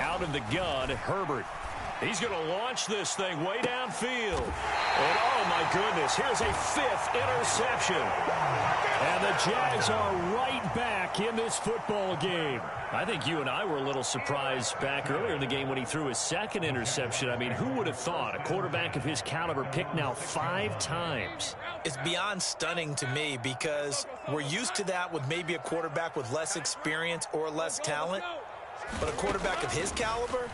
Out of the gun, Herbert. He's going to launch this thing way downfield. And oh my goodness, here's a 5th interception. And the Jags are right back in this football game. I think you and I were a little surprised back earlier in the game when he threw his 2nd interception. I mean, who would have thought a quarterback of his caliber picked now 5 times? It's beyond stunning to me, because we're used to that with maybe a quarterback with less experience or less talent. But a quarterback of his caliber,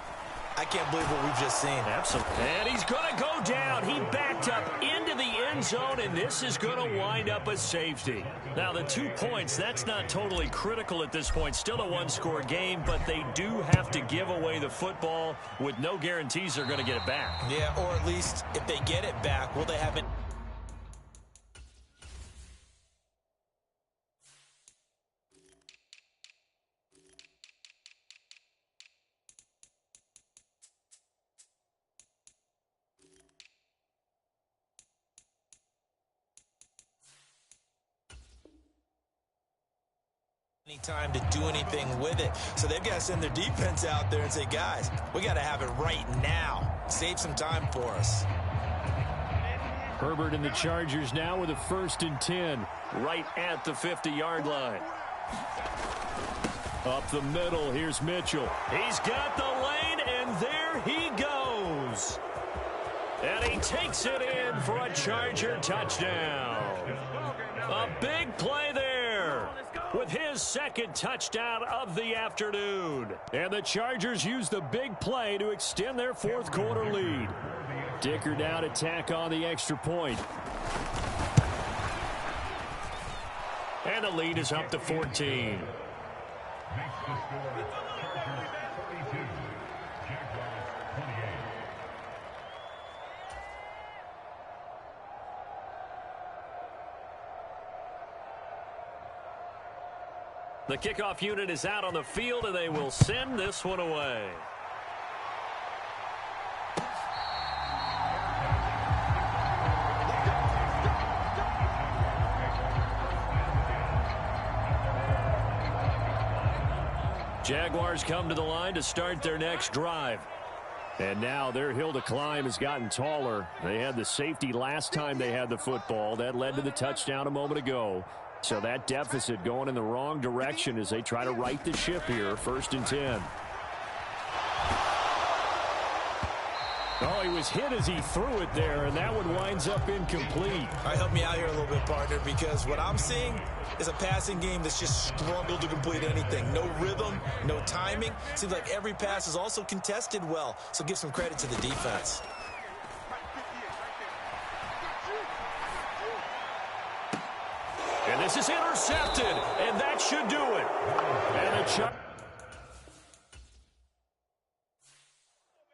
I can't believe what we've just seen. Absolutely. And he's going to go down. He backed up into the end zone, and this is going to wind up a safety. Now, the 2 points, that's not totally critical at this point. Still a one-score game, but they do have to give away the football with no guarantees they're going to get it back. Yeah, or at least if they get it back, will they have it? Time to do anything with it. So they've got to send their defense out there and say, guys, we got to have it right now. Save some time for us. Herbert and the Chargers now with a 1st and 10. Right at the 50-yard line. Up the middle, here's Mitchell. He's got the lane, and there he goes. And he takes it in for a Charger touchdown. A big play there with his 2nd touchdown of the afternoon. And the Chargers use the big play to extend their 4th quarter lead. Dicker now to tack on the extra point. And the lead is up to 14. The kickoff unit is out on the field, and they will send this one away. Jaguars come to the line to start their next drive. And now their hill to climb has gotten taller. They had the safety last time they had the football. That led to the touchdown a moment ago. So that deficit going in the wrong direction as they try to right the ship here. 1st and 10. Oh, he was hit as he threw it there, and that one winds up incomplete. All right, help me out here a little bit, partner, because what I'm seeing is a passing game that's just struggled to complete anything. No rhythm, no timing. Seems like every pass is also contested well, so give some credit to the defense. And this is intercepted, and that should do it. And the